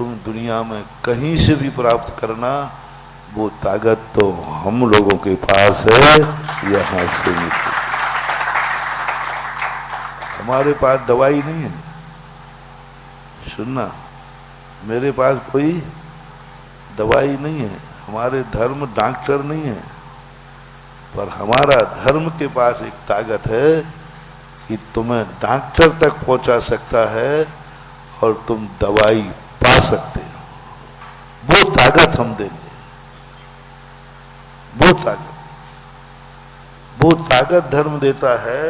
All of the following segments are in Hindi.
तुम दुनिया में कहीं से भी प्राप्त करना, वो ताकत तो हम लोगों के पास है, यहाँ से मिलती। हमारे पास दवाई नहीं है, सुनना, मेरे पास कोई दवाई नहीं है, हमारे धर्म डॉक्टर नहीं है, पर हमारा धर्म के पास एक ताकत है कि तुम्हें डॉक्टर तक पहुंचा सकता है और तुम दवाई पा सकते हो। वो ताकत हम देंगे, वो ताकत धर्म देता है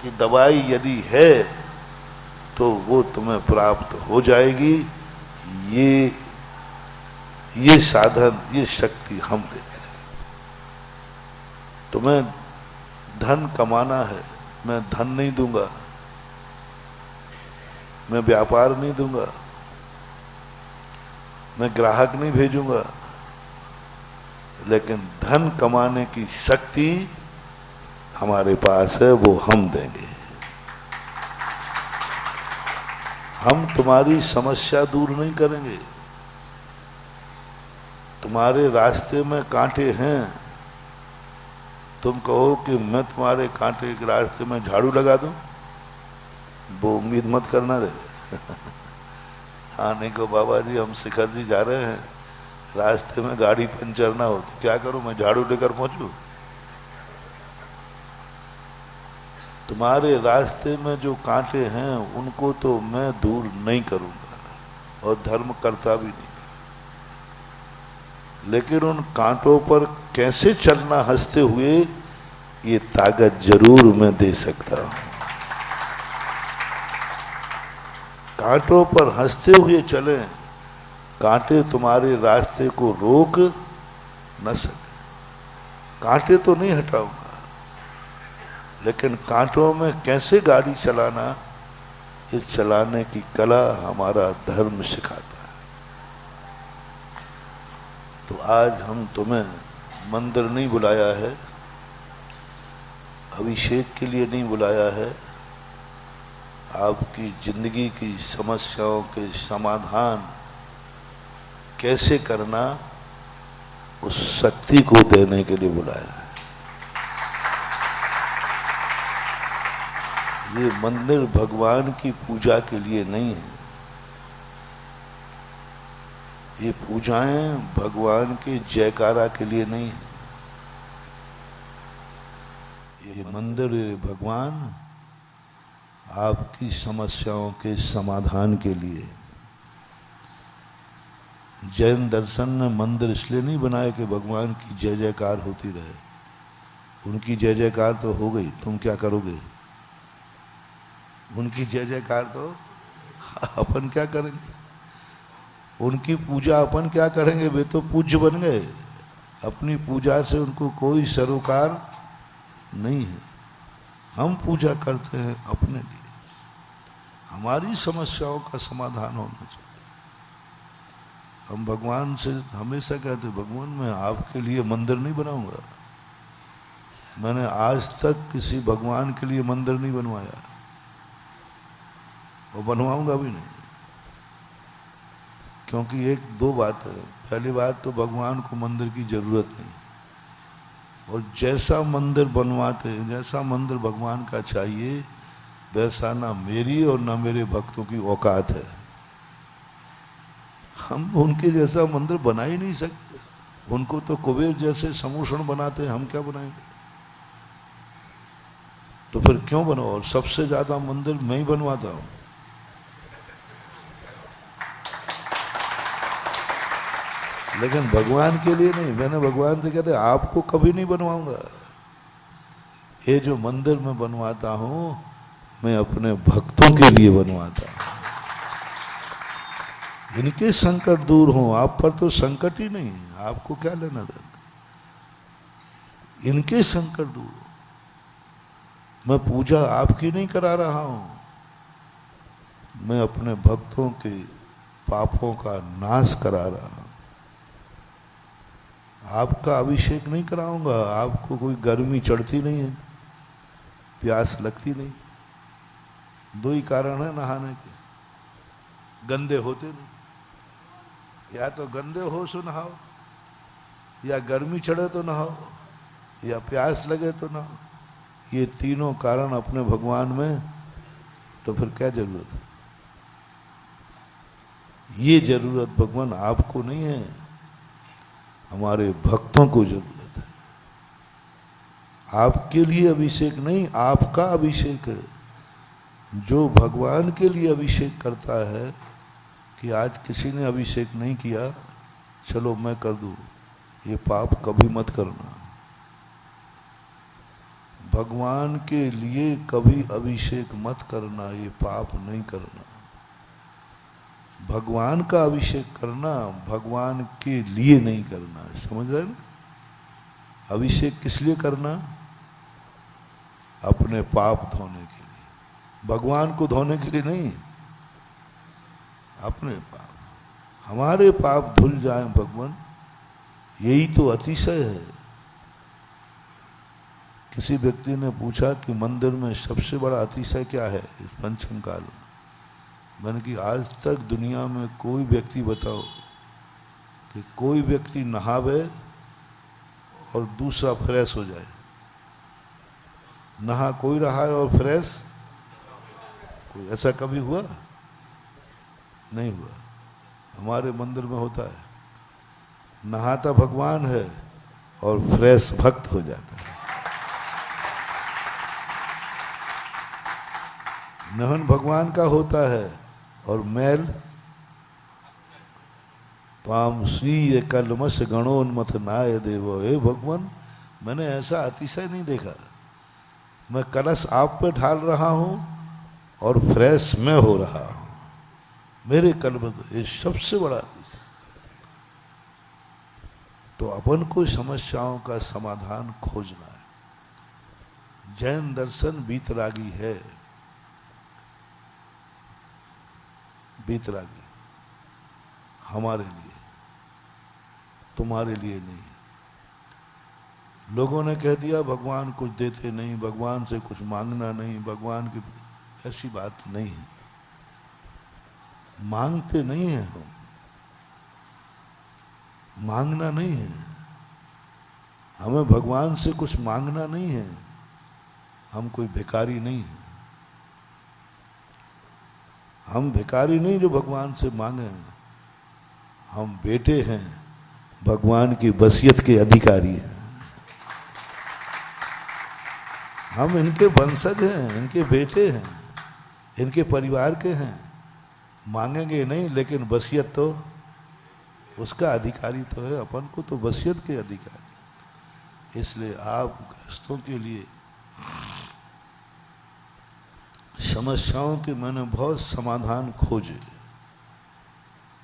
कि दवाई यदि है तो वो तुम्हें प्राप्त हो जाएगी। ये साधन, ये शक्ति हम देते हैं। तुम्हें धन कमाना है, मैं धन नहीं दूंगा, मैं व्यापार नहीं दूंगा, मैं ग्राहक नहीं भेजूंगा, लेकिन धन कमाने की शक्ति हमारे पास है, वो हम देंगे। हम तुम्हारी समस्या दूर नहीं करेंगे। तुम्हारे रास्ते में कांटे हैं, तुम कहो कि मैं तुम्हारे कांटे के रास्ते में झाड़ू लगा दूं, वो उम्मीद मत करना रे। हाँ नहीं को बाबा जी हम शिखर जी जा रहे हैं, रास्ते में गाड़ी पंचर ना हो तो क्या करूं, मैं झाड़ू लेकर पहुंचूं? तुम्हारे रास्ते में जो कांटे हैं उनको तो मैं दूर नहीं करूंगा और धर्म करता भी नहीं, लेकिन उन कांटों पर कैसे चलना हंसते हुए, ये ताकत जरूर मैं दे सकता हूं। कांटों पर हंसते हुए चले, कांटे तुम्हारे रास्ते को रोक न सके। कांटे तो नहीं हटाऊंगा, लेकिन कांटों में कैसे गाड़ी चलाना, इस चलाने की कला हमारा धर्म सिखाता है। तो आज हम तुम्हें मंदिर नहीं बुलाया है, अभिषेक के लिए नहीं बुलाया है, आपकी जिंदगी की समस्याओं के समाधान कैसे करना, उस शक्ति को देने के लिए बुलाया है। ये मंदिर भगवान की पूजा के लिए नहीं है, ये पूजाएं भगवान के जयकारा के लिए नहीं है। ये मंदिर भगवान आपकी समस्याओं के समाधान के लिए। जैन दर्शन ने मंदिर इसलिए नहीं बनाए कि भगवान की जय जयकार होती रहे, उनकी जय जयकार तो हो गई, तुम क्या करोगे? उनकी जय जयकार तो अपन क्या करेंगे, उनकी पूजा अपन क्या करेंगे, वे तो पूज्य बन गए, अपनी पूजा से उनको कोई सरोकार नहीं है। हम पूजा करते हैं अपने लिए, हमारी समस्याओं का समाधान होना चाहिए। हम भगवान से हमेशा कहते, भगवान मैं आपके लिए मंदिर नहीं बनाऊंगा। मैंने आज तक किसी भगवान के लिए मंदिर नहीं बनवाया और बनवाऊंगा भी नहीं, क्योंकि एक दो बात है। पहली बात तो भगवान को मंदिर की जरूरत नहीं, और जैसा मंदिर बनवाते हैं, जैसा मंदिर भगवान का चाहिए, वैसा ना मेरी और ना मेरे भक्तों की औकात है। हम उनके जैसा मंदिर बना ही नहीं सकते। उनको तो कुबेर जैसे समूषण बनाते हैं, हम क्या बनाएंगे? तो फिर क्यों बनाओ? और सबसे ज्यादा मंदिर मैं ही बनवाता हूं। लेकिन भगवान के लिए नहीं। मैंने भगवान से कहते आपको कभी नहीं बनवाऊंगा। ये जो मंदिर मैं बनवाता हूं, मैं अपने भक्तों के लिए बनवाता हूं, इनके संकट दूर हों। आप पर तो संकट ही नहीं, आपको क्या लेना देना। इनके संकट दूर हो। मैं पूजा आपकी नहीं करा रहा हूं, मैं अपने भक्तों के पापों का नाश करा रहा हूं। आपका अभिषेक नहीं कराऊंगा, आपको कोई गर्मी चढ़ती नहीं है, प्यास लगती नहीं। दो ही कारण है नहाने के, गंदे होते नहीं। या तो गंदे हो सो नहाओ, या गर्मी चढ़े तो नहाओ, या प्यास लगे तो नहाओ। ये तीनों कारण अपने भगवान में, तो फिर क्या जरूरत है? ये जरूरत भगवान आपको नहीं है, हमारे भक्तों को जरूरत है। आपके लिए अभिषेक नहीं, आपका अभिषेक है। जो भगवान के लिए अभिषेक करता है कि आज किसी ने अभिषेक नहीं किया, चलो मैं कर दूं, ये पाप कभी मत करना। भगवान के लिए कभी अभिषेक मत करना, ये पाप नहीं करना। भगवान का अभिषेक करना, भगवान के लिए नहीं करना। समझ रहे ना? अभिषेक किस लिए करना? अपने पाप धोने के लिए, भगवान को धोने के लिए नहीं, अपने पाप। हमारे पाप धुल जाएं भगवान, यही तो अतिशय है। किसी व्यक्ति ने पूछा कि मंदिर में सबसे बड़ा अतिशय क्या है इस पंचम काल में? मैंने कि आज तक दुनिया में कोई व्यक्ति बताओ कि कोई व्यक्ति नहावे और दूसरा फ्रेश हो जाए। नहा कोई रहा है और फ्रेश कोई, ऐसा कभी हुआ? नहीं हुआ। हमारे मंदिर में होता है, नहाता भगवान है और फ्रेश भक्त हो जाता है। नहन भगवान का होता है और मैल ताम श्री कलमस गणोन्मथ नाय देवो। हे भगवान, मैंने ऐसा अतिशय नहीं देखा। मैं कलश आप पे ढाल रहा हूं और फ्रेश मैं हो रहा हूं, मेरे कलम, ये सबसे बड़ा अतिशय। तो अपन को समस्याओं का समाधान खोजना है। जैन दर्शन बीतरागी है, बीतरागी हमारे लिए, तुम्हारे लिए नहीं। लोगों ने कह दिया भगवान कुछ देते नहीं, भगवान से कुछ मांगना नहीं, भगवान की, ऐसी बात नहीं है। मांगते नहीं है हम, मांगना नहीं है हमें, भगवान से कुछ मांगना नहीं है। हम कोई भिखारी नहीं है, हम भिखारी नहीं जो भगवान से मांगे। हम बेटे हैं, भगवान की वसीयत के अधिकारी हैं। हम इनके वंशज हैं, इनके बेटे हैं, इनके परिवार के हैं। मांगेंगे नहीं, लेकिन वसीयत तो उसका अधिकारी तो है। अपन को तो वसीयत के अधिकारी। इसलिए आप गृहस्थों के लिए समस्याओं के मैंने बहुत समाधान खोजे।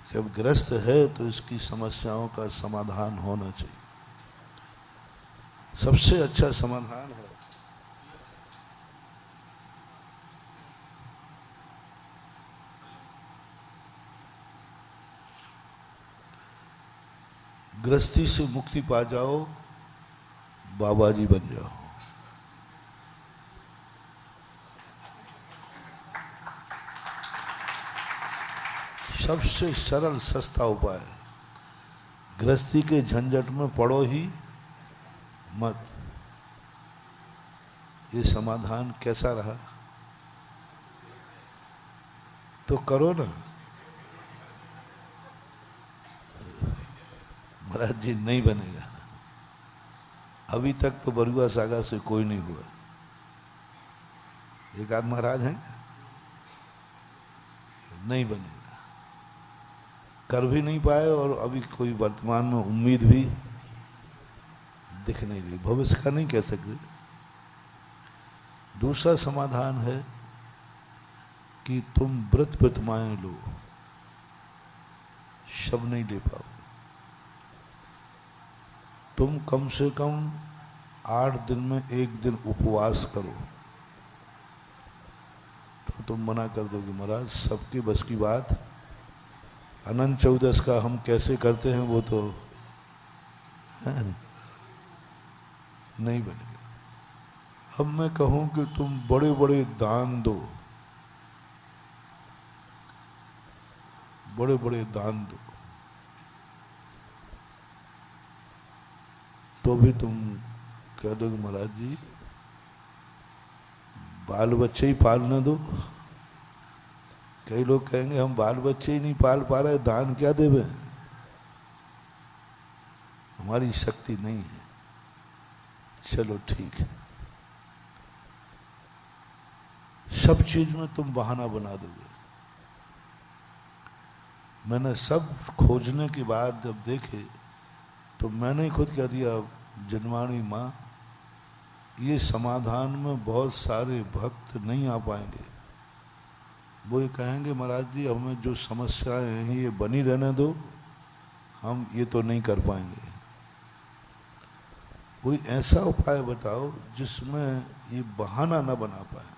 जब ग्रस्त है तो इसकी समस्याओं का समाधान होना चाहिए। सबसे अच्छा समाधान है गृहस्थी से मुक्ति पा जाओ, बाबा जी बन जाओ। सबसे सरल सस्ता उपाय, गृहस्थी के झंझट में पड़ो ही मत। ये समाधान कैसा रहा? तो करो ना। महाराज जी नहीं बनेगा, अभी तक तो बरुआ सागर से कोई नहीं हुआ। एक आध महाराज हैं, नहीं बनेगा, कर भी नहीं पाए, और अभी कोई वर्तमान में उम्मीद भी दिख नहीं रही। भविष्य का नहीं कह सकते। दूसरा समाधान है कि तुम व्रत प्रतिमाएं लो, शब नहीं ले पाओ। तुम कम से कम 8 दिन में 1 दिन उपवास करो। तो तुम मना कर दोगे महाराज सबके बस की बात, अनंत चौदस का हम कैसे करते हैं वो तो है नहीं बनेगा। अब मैं कहूं कि तुम बड़े बड़े दान दो, बड़े बड़े दान दो, तो भी तुम कह दोगे महाराज जी बाल बच्चे ही पालने दो। कई लोग कहेंगे हम बाल बच्चे ही नहीं पाल पा रहे, दान क्या देवे, हमारी शक्ति नहीं है। चलो ठीक है, सब चीज में तुम बहाना बना दोगे। मैंने सब खोजने के बाद जब देखे तो मैंने ही खुद कह दिया, जनवाणी माँ ये समाधान में बहुत सारे भक्त नहीं आ पाएंगे। वो ये कहेंगे महाराज जी हमें जो समस्याएं हैं ये बनी रहने दो, हम ये तो नहीं कर पाएंगे। कोई ऐसा उपाय बताओ जिसमें ये बहाना न बना पाए।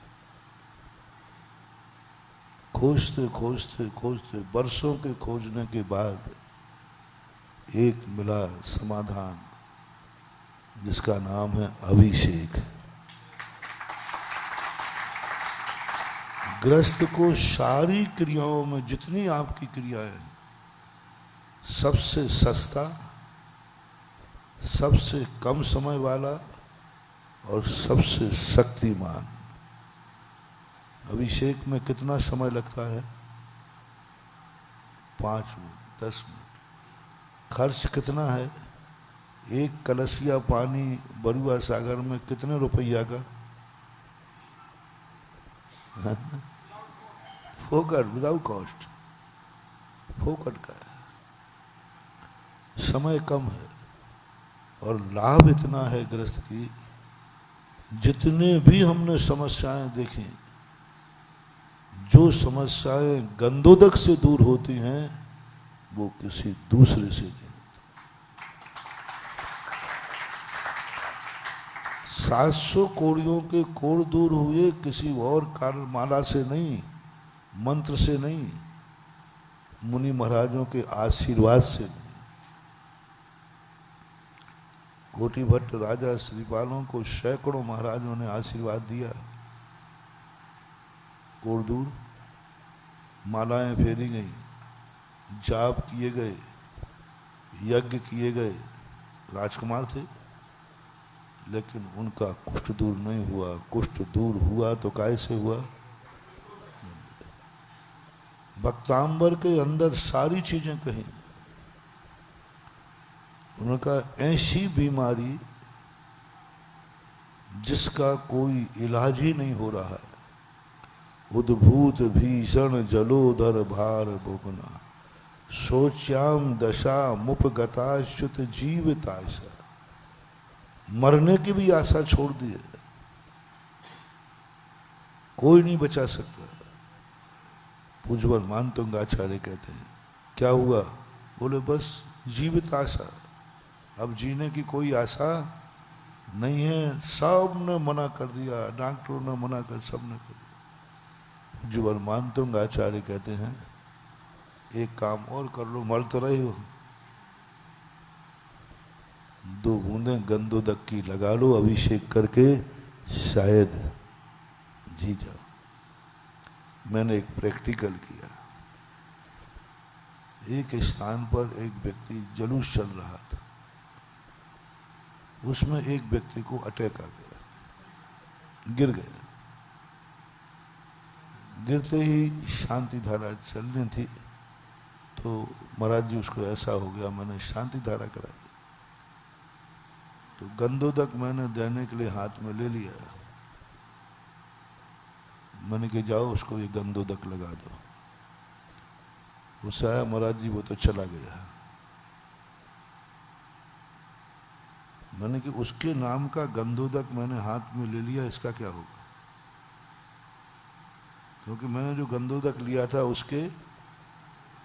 खोजते खोजते खोजते बरसों के खोजने के बाद एक मिला समाधान, जिसका नाम है अभिषेक। गृहस्थ को सारी क्रियाओं में जितनी आपकी क्रियाएं, सबसे सस्ता, सबसे कम समय वाला और सबसे शक्तिमान। अभिषेक में कितना समय लगता है? 5 मिनट 10 मिनट। खर्च कितना है? एक कलशिया पानी बरुआ सागर में कितने रुपया का? फोकट, विदाउट कॉस्ट, फोकट का है। समय कम है और लाभ इतना है गृहस्थ की, जितने भी हमने समस्याएं देखी, जो समस्याएं गंदोदक से दूर होती हैं वो किसी दूसरे से नहीं। 700 कोड़ियों के कोड़ दूर हुए किसी और कार्यमाला से नहीं, मंत्र से नहीं, मुनि महाराजों के आशीर्वाद से नहीं। कोटि भट्ट राजा श्रीपालों को सैकड़ों महाराजों ने आशीर्वाद दिया, कोड़ दूर, मालाएं फेरी गई, जाप किए गए, यज्ञ किए गए, राजकुमार थे, लेकिन उनका कुष्ठ दूर नहीं हुआ। कुष्ठ दूर हुआ तो कैसे हुआ? भक्तांबर के अंदर सारी चीजें कहीं। उनका ऐसी बीमारी जिसका कोई इलाज ही नहीं हो रहा है, उद्भूत भीषण जलोदर भार भोगना, सोच्याम दशा मुपगता च्युत जीविताशा। मरने की भी आशा छोड़ दी है, कोई नहीं बचा सकता। पूज्यवर मानतुंगाचार्य कहते हैं क्या हुआ? बोले बस जीवित आशा, अब जीने की कोई आशा नहीं है। सब ने मना कर दिया, डॉक्टरों ने मना कर, सब ने कर दिया। पूज्यवर मानतुंगाचार्य कहते हैं एक काम और कर लो, मर तो रहे हो, 2 बूंदें गंधोदक की लगा लो अभिषेक करके, शायद जी जाओ। मैंने एक प्रैक्टिकल किया। एक स्थान पर एक व्यक्ति जुलूस चल रहा था, उसमें एक व्यक्ति को अटैक आ गया, गिर गया। गिरते ही शांति धारा चलनी थी, तो महाराज जी उसको ऐसा हो गया, मैंने शांति धारा करा दी। तो गंधोदक मैंने देने के लिए हाथ में ले लिया, मैंने कहा जाओ उसको ये गंधोदक लगा दो। उससे आया महाराज जी वो तो चला गया। मैंने कहा उसके नाम का गंधोदक मैंने हाथ में ले लिया, इसका क्या होगा? क्योंकि मैंने जो गंधोदक लिया था उसके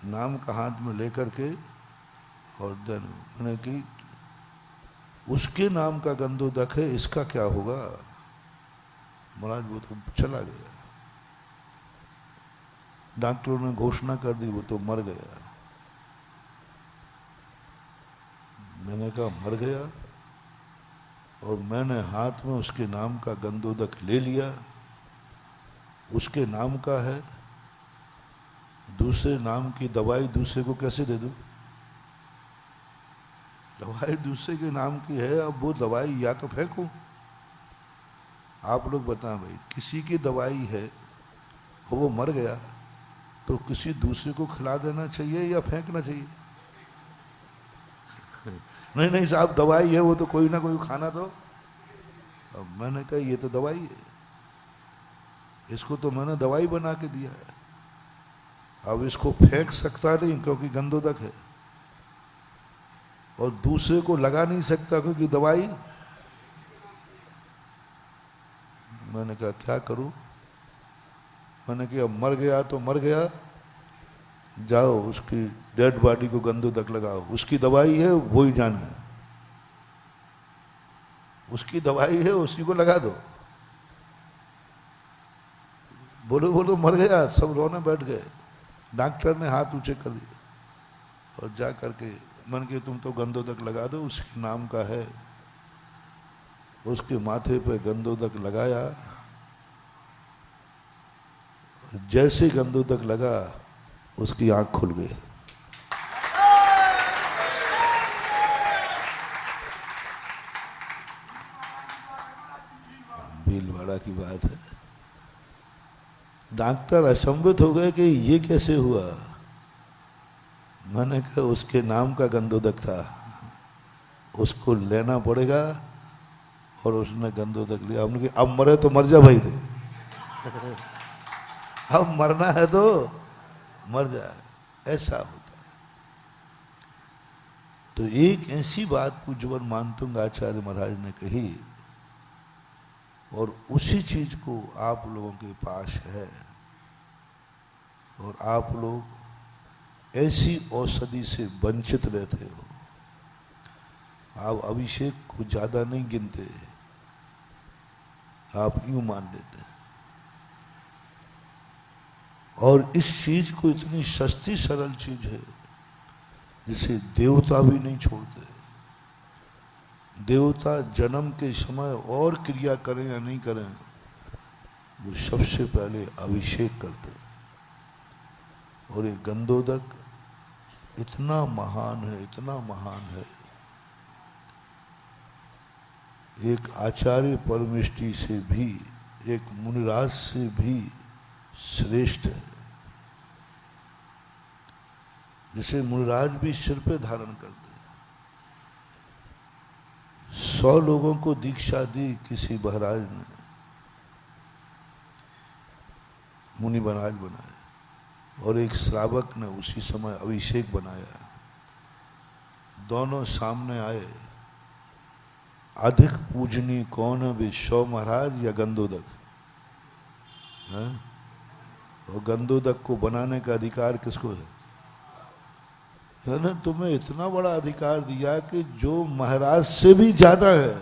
नाम का हाथ में लेकर के, और देन मैंने कि उसके नाम का गंधोदक है, इसका क्या होगा? महाराज वो तो चला गया। डॉक्टरों ने घोषणा कर दी वो तो मर गया। मैंने कहा मर गया, और मैंने हाथ में उसके नाम का गंधोदक ले लिया, उसके नाम का है, दूसरे नाम की दवाई दूसरे को कैसे दे दूं? दवाई दूसरे के नाम की है, अब वो दवाई या तो फेंको। आप लोग बताएं भाई, किसी की दवाई है और वो मर गया तो किसी दूसरे को खिला देना चाहिए या फेंकना चाहिए? नहीं नहीं साहब, दवाई है वो तो कोई ना कोई खाना दो। अब मैंने कहा ये तो दवाई है, इसको तो मैंने दवाई बना के दिया है, अब इसको फेंक सकता नहीं क्योंकि गंदोदक है, और दूसरे को लगा नहीं सकता क्योंकि दवाई। मैंने कहा क्या करूं? मैंने कहा मर गया तो मर गया, जाओ उसकी डेड बॉडी को गंदोदक लगाओ, उसकी दवाई है वो ही जाने, उसकी दवाई है उसी को लगा दो। बोलो बोलो मर गया, सब रोने बैठ गए। डॉक्टर ने हाथ ऊंचे कर दिए और जा करके मन के तुम तो गंदोदक लगा दो, उसके नाम का है। उसके माथे पे गंदोदक लगाया, जैसे गंदोदक लगा उसकी आंख खुल गई। भीलवाड़ा की बात है। डॉक्टर अचंभित हो गए कि ये कैसे हुआ। मैंने कहा उसके नाम का गंदोदक था, उसको लेना पड़ेगा, और उसने गंदोदक लिया। हमने कहा अब मरे तो मर जा भाई, तो अब मरना है तो मर जाए, ऐसा होता है। तो एक ऐसी बात पूज्यवर मानतुंग आचार्य महाराज ने कही, और उसी चीज को आप लोगों के पास है, और आप लोग ऐसी औषधि से वंचित रहते हो। आप अभिषेक को ज्यादा नहीं गिनते, आप यूं मान लेते हैं, और इस चीज को इतनी सस्ती सरल चीज है जिसे देवता भी नहीं छोड़ते। देवता जन्म के समय और क्रिया करें या नहीं करें, वो सबसे पहले अभिषेक करते हैं। और ये गंदोदक इतना महान है, इतना महान है, एक आचार्य परमेष्टि से भी, एक मुनिराज से भी श्रेष्ठ है। जिसे मुनिराज भी सिर पे धारण करते हैं। 100 लोगों को दीक्षा दी किसी महाराज ने, मुनि महाराज बनाए, और एक श्रावक ने उसी समय अभिषेक बनाया। दोनों सामने आए, अधिक पूजनीय कौन है, 100 महाराज या गंदोदक? और गंदोदक को बनाने का अधिकार किसको है ना? तुम्हें इतना बड़ा अधिकार दिया कि जो महाराज से भी ज्यादा है।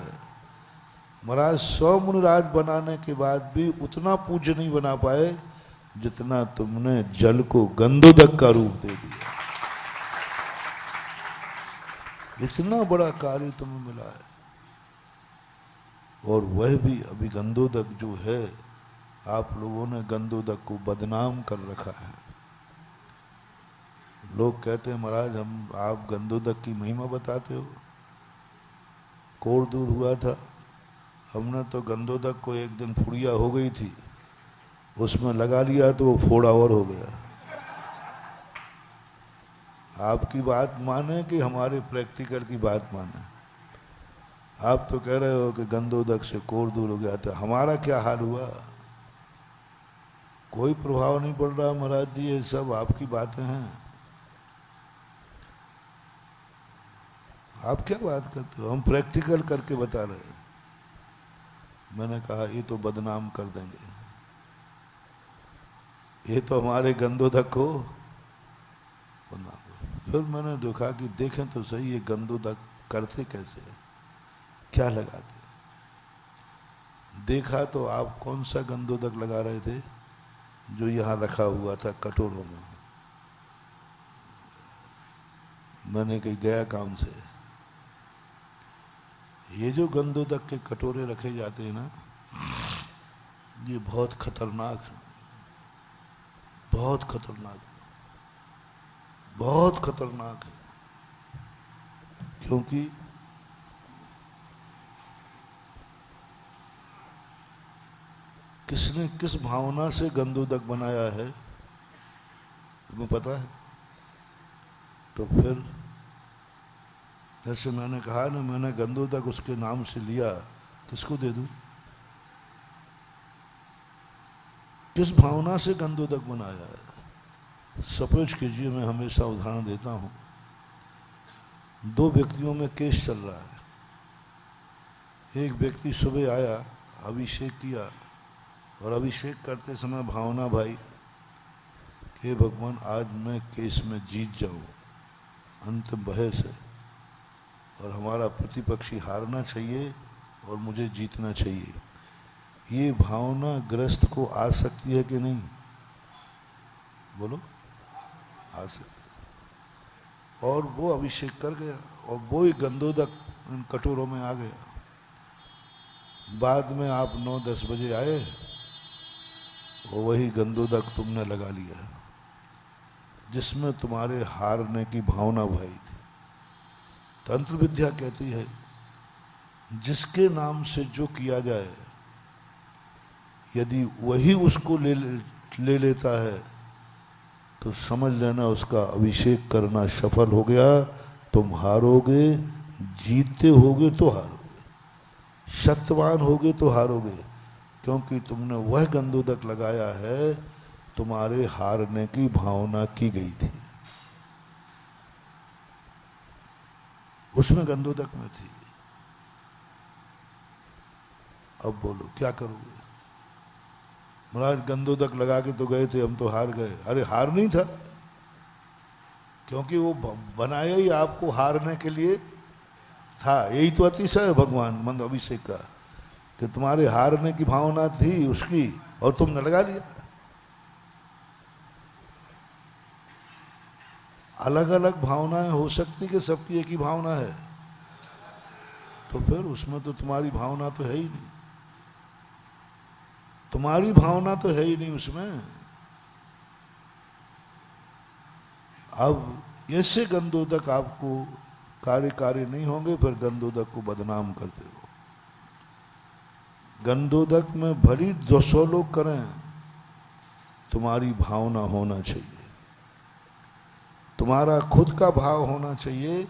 महाराज 100 मुनिराज बनाने के बाद भी उतना पूज्य नहीं बना पाए जितना तुमने जल को गंदोदक का रूप दे दिया। इतना बड़ा कार्य तुम्हें मिला है, और वह भी अभी गंदोदक जो है, आप लोगों ने गंदोदक को बदनाम कर रखा है। लोग कहते हैं महाराज आप गंदोदक की महिमा बताते हो। कोढ़ दूर हुआ था, हमने तो गंदोदक को एक दिन फुड़िया हो गई थी, उसमें लगा लिया तो वो फोड़ा और हो गया। आपकी बात माने कि हमारे प्रैक्टिकल की बात माने? आप तो कह रहे हो कि गंदोदक से कोढ़ दूर हो गया, था हमारा क्या हाल हुआ? कोई प्रभाव नहीं पड़ रहा महाराज जी, ये सब आपकी बातें हैं। आप क्या बात करते हो? हम प्रैक्टिकल करके बता रहे हैं। मैंने कहा ये तो बदनाम कर देंगे, ये तो हमारे गंदोदक को बदनाम। फिर मैंने देखा कि देखें तो सही, ये गंदोदक करते कैसे, क्या लगाते। देखा तो आप कौन सा गंदोदक लगा रहे थे? जो यहाँ रखा हुआ था कटोरों में। मैंने कही गया काम से। ये जो गंदोदक के कटोरे रखे जाते हैं ना, ये बहुत खतरनाक है, बहुत खतरनाक, बहुत खतरनाक है। क्योंकि किसने किस भावना से गंधोदक बनाया है तुम्हें पता है? तो फिर जैसे मैंने कहा ना, मैंने गंधोदक उसके नाम से लिया, किसको दे दूं? किस भावना से गंधोदक बनाया है? सपोज कीजिए, मैं हमेशा उदाहरण देता हूं, दो व्यक्तियों में केस चल रहा है। एक व्यक्ति सुबह आया, अभिषेक किया, और अभिषेक करते समय भावना भाई कि भगवान आज मैं केस में जीत जाऊं, अंतिम बहस है और हमारा प्रतिपक्षी हारना चाहिए और मुझे जीतना चाहिए। ये भावना ग्रस्त को आ सकती है कि नहीं? बोलो, आ सकती। और वो अभिषेक कर गया और वो ही गंधोदक इन कटोरों में आ गया। बाद में आप 9-10 बजे आए, वो वही गंधोदक तुमने लगा लिया जिसमें तुम्हारे हारने की भावना भाई थी। तंत्र विद्या कहती है जिसके नाम से जो किया जाए, यदि वही उसको ले लेता है तो समझ लेना उसका अभिषेक करना सफल हो गया। तुम हारोगे, जीतते होगे तो हारोगे, सत्यवान होगे तो हारोगे, क्योंकि तुमने वह गंधोदक लगाया है तुम्हारे हारने की भावना की गई थी, उसमें गंधोदक में थी। अब बोलो क्या करोगे? महाराज गंधोदक लगा के तो गए थे, हम तो हार गए। अरे हार नहीं था, क्योंकि वो बनाया ही आपको हारने के लिए था। यही तो अतिशय है भगवान मंद अभिषेक का, कि तुम्हारे हारने की भावना थी उसकी और तुमने लगा लिया। अलग अलग भावनाएं हो सकती कि सबकी एक ही भावना है, तो फिर उसमें तो तुम्हारी भावना तो है ही नहीं, तुम्हारी भावना तो है ही नहीं उसमें। अब ऐसे गंधोदक आपको कार्यकारी नहीं होंगे, फिर गंधोदक को बदनाम करते हो। गंधोदक में भली 200 लोग करें, तुम्हारी भावना होना चाहिए, तुम्हारा खुद का भाव होना चाहिए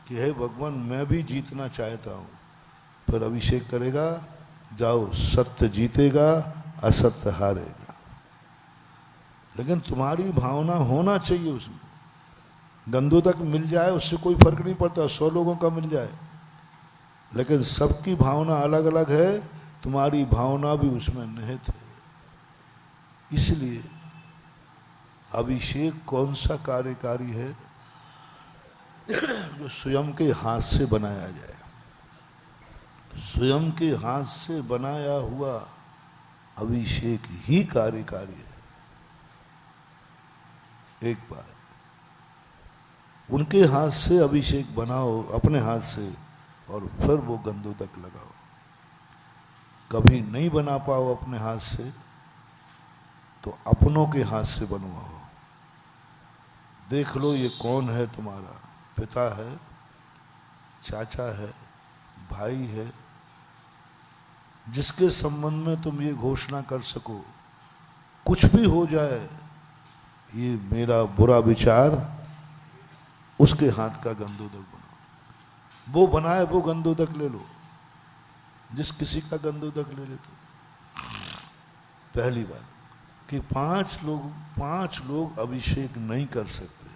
कि हे भगवान मैं भी जीतना चाहता हूं। फिर अभिषेक करेगा, जाओ सत्य जीतेगा, असत्य हारेगा। लेकिन तुम्हारी भावना होना चाहिए उसमें। गंधोदक मिल जाए उससे कोई फर्क नहीं पड़ता, 100 लोगों का मिल जाए, लेकिन सबकी भावना अलग अलग है, तुम्हारी भावना भी उसमें निहित है। इसलिए अभिषेक कौन सा कार्यकारी है? जो स्वयं के हाथ से बनाया जाए। स्वयं के हाथ से बनाया हुआ अभिषेक ही कार्यकारी है। एक बार उनके हाथ से अभिषेक बनाओ, अपने हाथ से, और फिर वो गंधोदक लगाओ। कभी नहीं बना पाओ अपने हाथ से तो अपनों के हाथ से बनवाओ। देख लो ये कौन है तुम्हारा, पिता है, चाचा है, भाई है, जिसके संबंध में तुम ये घोषणा कर सको कुछ भी हो जाए ये मेरा बुरा विचार, उसके हाथ का गंधोदक बनाओ। वो बनाए वो गंधोदक ले लो, जिस किसी का गंधोदक ले लेते। पहली बात कि 5 लोग अभिषेक नहीं कर सकते।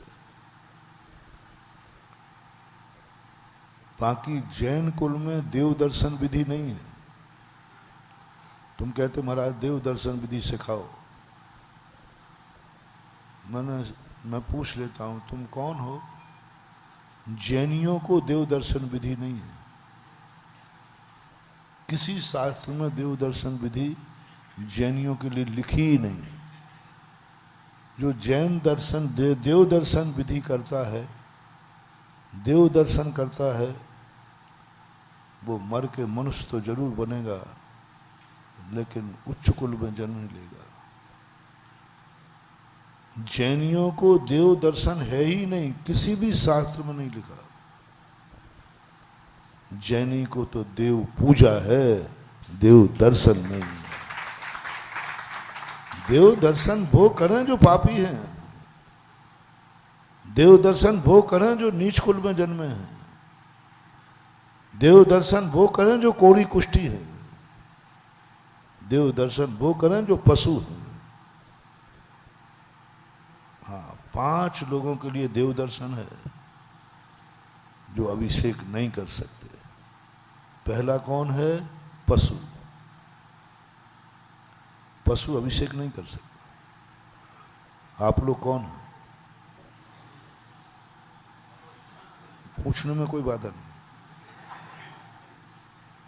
बाकी जैन कुल में देव दर्शन विधि नहीं है। तुम कहते महाराज देव दर्शन विधि सिखाओ, मैं पूछ लेता हूं तुम कौन हो? जैनियों को देव दर्शन विधि नहीं है। किसी शास्त्र में देव दर्शन विधि जैनियों के लिए लिखी ही नहीं। जो जैन दर्शन देव दर्शन विधि करता है, देव दर्शन करता है, वो मर के मनुष्य तो जरूर बनेगा लेकिन उच्च कुल में जन्म लेगा। जैनियों को देव दर्शन है ही नहीं, किसी भी शास्त्र में नहीं लिखा। जैनी को तो देव पूजा है, देव दर्शन नहीं। देव दर्शन वो करें जो पापी हैं, देव दर्शन वो करें जो नीच कुल में जन्मे हैं, देव दर्शन वो करें जो कोड़ी कुष्ठी है, देव दर्शन वो करें जो पशु है। हाँ, 5 लोगों के लिए देव दर्शन है जो अभिषेक नहीं कर सकते। पहला कौन है? पशु। पशु अभिषेक नहीं कर सकते। आप लोग कौन हैं? पूछने में कोई बाधा नहीं।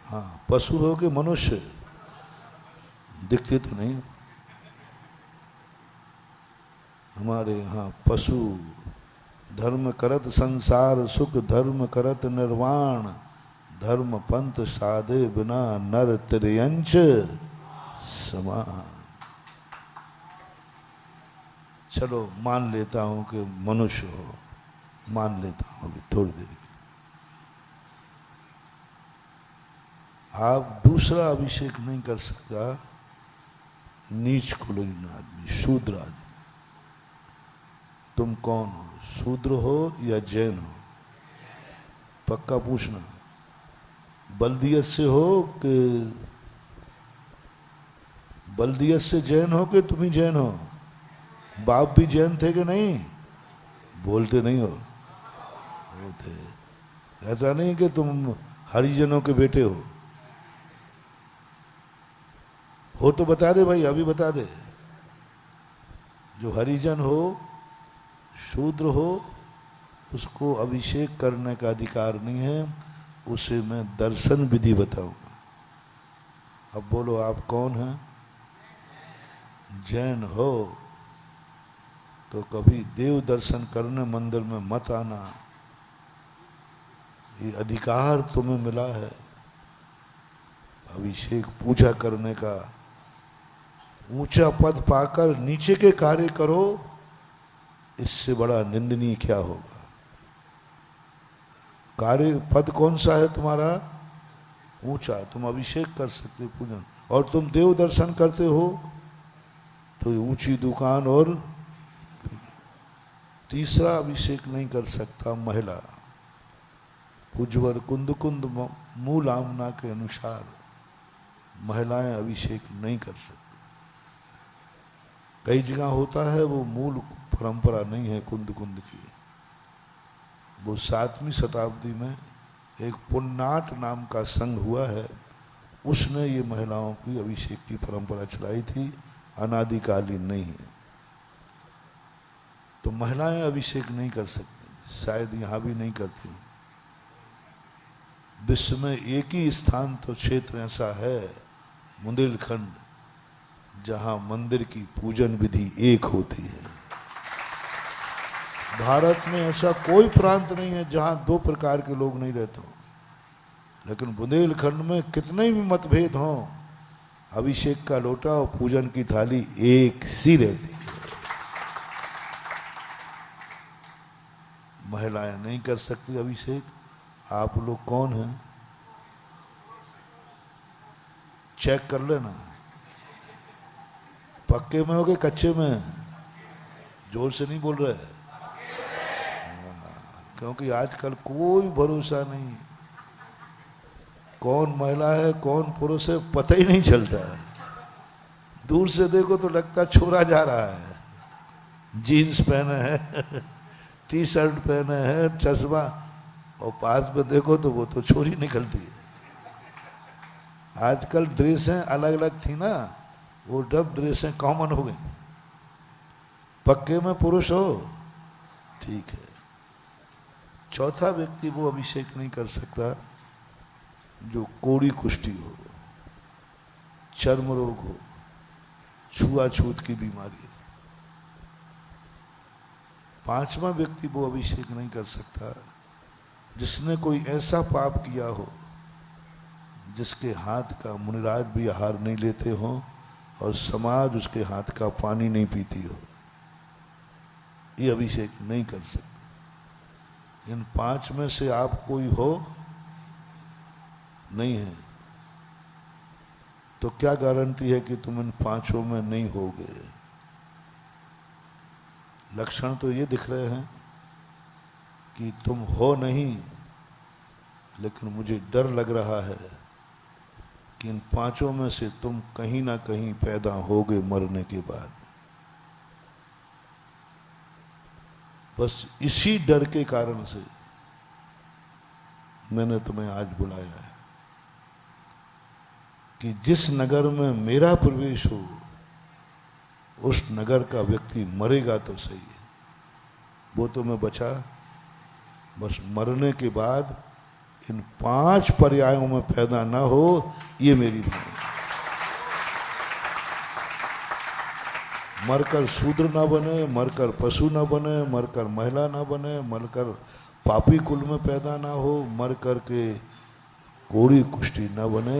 हाँ, पशु हो कि मनुष्य? दिखते तो नहीं। हमारे यहाँ पशु धर्म करत संसार सुख, धर्म करत निर्वाण, धर्म पंथ साधे बिना नर त्रियंच समान। चलो मान लेता हूं कि मनुष्य हो, मान लेता हूं अभी थोड़ी देर। आप दूसरा अभिषेक नहीं कर सकता, नीच कुलीन आदमी, शूद्र आदमी। तुम कौन हो? शूद्र हो या जैन हो? पक्का पूछना। बल्दियत से हो कि बल्दियत से जैन हो कि तुम ही जैन हो? बाप भी जैन थे कि नहीं? बोलते नहीं हो? होते। ऐसा नहीं कि तुम हरिजनों के बेटे हो तो बता दे भाई, अभी बता दे। जो हरिजन हो, शूद्र हो, उसको अभिषेक करने का अधिकार नहीं है। उसे मैं दर्शन विधि बताऊंगा। अब बोलो आप कौन हैं? जैन हो तो कभी देव दर्शन करने मंदिर में मत आना। ये अधिकार तुम्हें मिला है अभिषेक पूजा करने का। ऊंचा पद पाकर नीचे के कार्य करो, इससे बड़ा निंदनीय क्या होगा? कार्य पद कौन सा है तुम्हारा? ऊंचा। तुम अभिषेक कर सकते पूजन, और तुम देव दर्शन करते हो तो ऊंची दुकान। और तीसरा अभिषेक नहीं कर सकता महिला। उज्वर कुंद कुंद मूल आमना के अनुसार महिलाएं अभिषेक नहीं कर सकती। कई जगह होता है, वो मूल परंपरा नहीं है कुंद कुंद की। वो 7वीं शताब्दी में एक पुन्नाट नाम का संघ हुआ है, उसने ये महिलाओं की अभिषेक की परंपरा चलाई थी, अनादिकालीन नहीं है। तो महिलाएं अभिषेक नहीं कर सकती, शायद यहाँ भी नहीं करती। विश्व में एक ही स्थान तो क्षेत्र ऐसा है, बुंदेलखंड, जहां मंदिर की पूजन विधि एक होती है। भारत में ऐसा कोई प्रांत नहीं है जहां 2 प्रकार के लोग नहीं रहते हो। लेकिन बुंदेलखंड में कितने भी मतभेद हों, अभिषेक का लोटा और पूजन की थाली एक सी रहती है। महिलाएं नहीं कर सकती अभिषेक। आप लोग कौन हैं? चेक कर लेना, पक्के में हो गए कच्चे में? जोर से नहीं बोल रहे, क्योंकि आजकल कोई भरोसा नहीं। कौन महिला है कौन पुरुष है पता ही नहीं चलता है। दूर से देखो तो लगता छोरा जा रहा है, जीन्स पहने है, टी शर्ट पहने है, चश्मा, और पास में देखो तो वो तो छोरी निकलती है। आजकल ड्रेसें अलग अलग थी ना, वो डब ड्रेसें कॉमन हो गई। पक्के में पुरुष हो, ठीक है। चौथा व्यक्ति वो अभिषेक नहीं कर सकता जो कोड़ी कुष्ठी हो, चर्म रोग हो, छुआछूत की बीमारी हो। 5वां व्यक्ति वो अभिषेक नहीं कर सकता जिसने कोई ऐसा पाप किया हो जिसके हाथ का मुनिराज भी आहार नहीं लेते हो और समाज उसके हाथ का पानी नहीं पीती हो। ये अभिषेक नहीं कर सकते। इन 5 में से आप कोई हो नहीं है, तो क्या गारंटी है कि तुम इन पांचों में नहीं होगे? लक्षण तो ये दिख रहे हैं कि तुम हो नहीं, लेकिन मुझे डर लग रहा है कि इन पांचों में से तुम कहीं ना कहीं पैदा होगे मरने के बाद। बस इसी डर के कारण से मैंने तुम्हें आज बुलाया है कि जिस नगर में मेरा प्रवेश हो, उस नगर का व्यक्ति मरेगा तो सही है, वो तो मैं बचा। बस मरने के बाद इन 5 पर्यायों में पैदा ना हो, ये मेरी भावना। मरकर शूद्र ना बने, मरकर पशु ना बने, मरकर महिला ना बने, मरकर पापी कुल में पैदा ना हो, मरकर के कोड़ी कुष्ठी ना बने,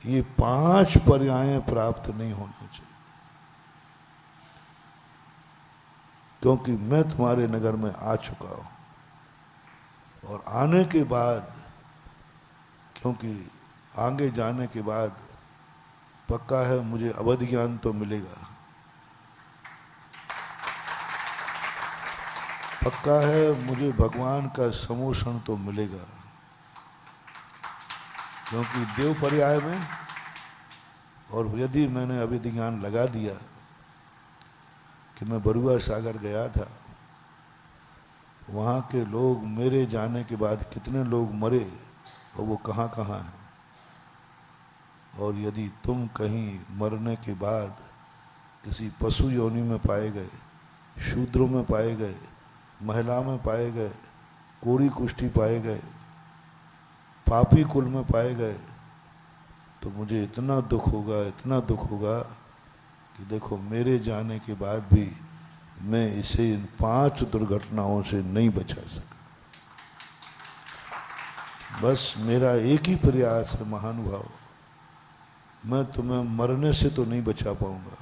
ये 5 पर्याय प्राप्त नहीं होना चाहिए। क्योंकि मैं तुम्हारे नगर में आ चुका हूं, और आने के बाद, क्योंकि आगे जाने के बाद पक्का है मुझे अवध ज्ञान तो मिलेगा, पक्का है मुझे भगवान का समोषण तो मिलेगा। क्योंकि देव पर्याय में, और यदि मैंने अवध ज्ञान लगा दिया कि मैं बरुआ सागर गया था, वहाँ के लोग मेरे जाने के बाद कितने लोग मरे और वो कहाँ कहाँ हैं, और यदि तुम कहीं मरने के बाद किसी पशु योनि में पाए गए, शूद्रों में पाए गए, महिला में पाए गए, कोड़ी कुष्ठी पाए गए, पापी कुल में पाए गए, तो मुझे इतना दुख होगा, इतना दुख होगा कि देखो मेरे जाने के बाद भी मैं इसे इन 5 दुर्घटनाओं से नहीं बचा सका। बस मेरा एक ही प्रयास है महानुभाव, मैं तुम्हें मरने से तो नहीं बचा पाऊंगा,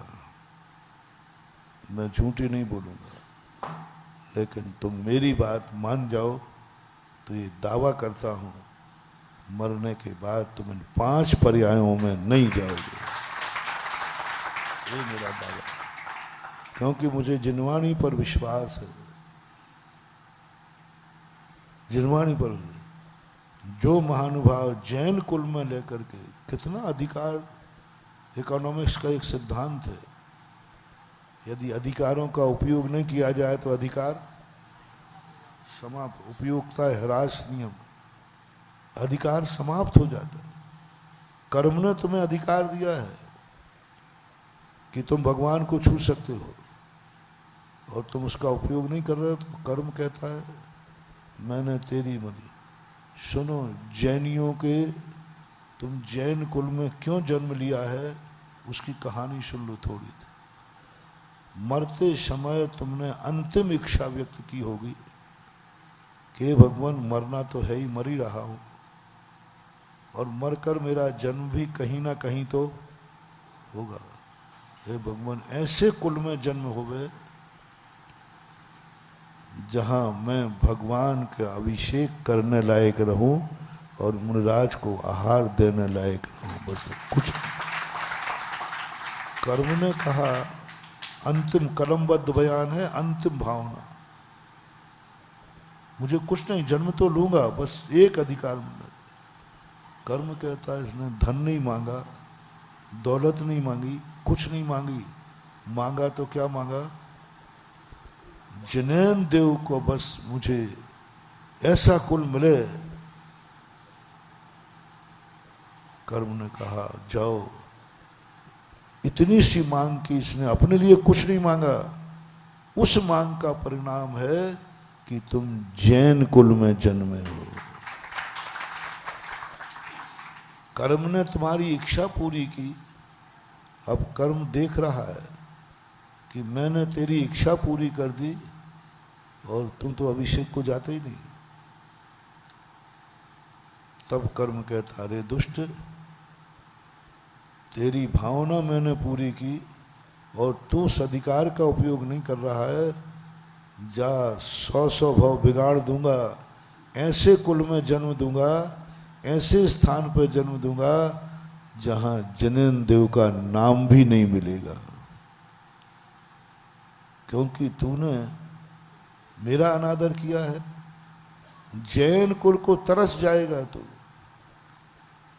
मैं झूठी नहीं बोलूंगा, लेकिन तुम मेरी बात मान जाओ तो ये दावा करता हूं, मरने के बाद तुम इन 5 पर्यायों में नहीं जाओगे। ये मेरा दावा, क्योंकि मुझे जिनवाणी पर विश्वास है। जिनवाणी पर जो महानुभाव जैन कुल में लेकर के, कितना अधिकार, इकोनॉमिक्स का एक सिद्धांत है, यदि अधिकारों का उपयोग नहीं किया जाए तो अधिकार समाप्त, उपयोगिता ह्रास नियम, अधिकार समाप्त हो जाता है। कर्म ने तुम्हें अधिकार दिया है कि तुम भगवान को छू सकते हो, और तुम उसका उपयोग नहीं कर रहे हो, तो कर्म कहता है मैंने तेरी मनी। सुनो जैनियों के, तुम जैन कुल में क्यों जन्म लिया है उसकी कहानी सुन लो थोड़ी। मरते समय तुमने अंतिम इच्छा व्यक्त की होगी कि भगवान मरना तो है ही, मर ही रहा हूं, और मरकर मेरा जन्म भी कहीं ना कहीं तो होगा। हे भगवान ऐसे कुल में जन्म होवे जहां मैं भगवान का अभिषेक करने लायक रहूं और मुनिराज को आहार देने लायक रहूं, बस कुछ। कर्म ने कहा, अंतिम कलमबद्ध बयान है, अंतिम भावना, मुझे कुछ नहीं, जन्म तो लूंगा, बस एक अधिकार मिला। कर्म कहता है इसने धन नहीं मांगा, दौलत नहीं मांगी, कुछ नहीं मांगी, मांगा तो क्या मांगा, जिनेन देव को बस मुझे ऐसा कुल मिले। कर्म ने कहा जाओ, इतनी सी मांग की इसने, अपने लिए कुछ नहीं मांगा, उस मांग का परिणाम है कि तुम जैन कुल में जन्मे हो। कर्म ने तुम्हारी इच्छा पूरी की, अब कर्म देख रहा है कि मैंने तेरी इच्छा पूरी कर दी और तुम तो अभिषेक को जाते ही नहीं। तब कर्म कहता, अरे दुष्ट, तेरी भावना मैंने पूरी की और तू उस अधिकार का उपयोग नहीं कर रहा है, जा 100 भाव बिगाड़ दूंगा, ऐसे कुल में जन्म दूंगा, ऐसे स्थान पर जन्म दूंगा जहां जिनेन्द्र देव का नाम भी नहीं मिलेगा, क्योंकि तूने मेरा अनादर किया है। जैन कुल को तरस जाएगा तू,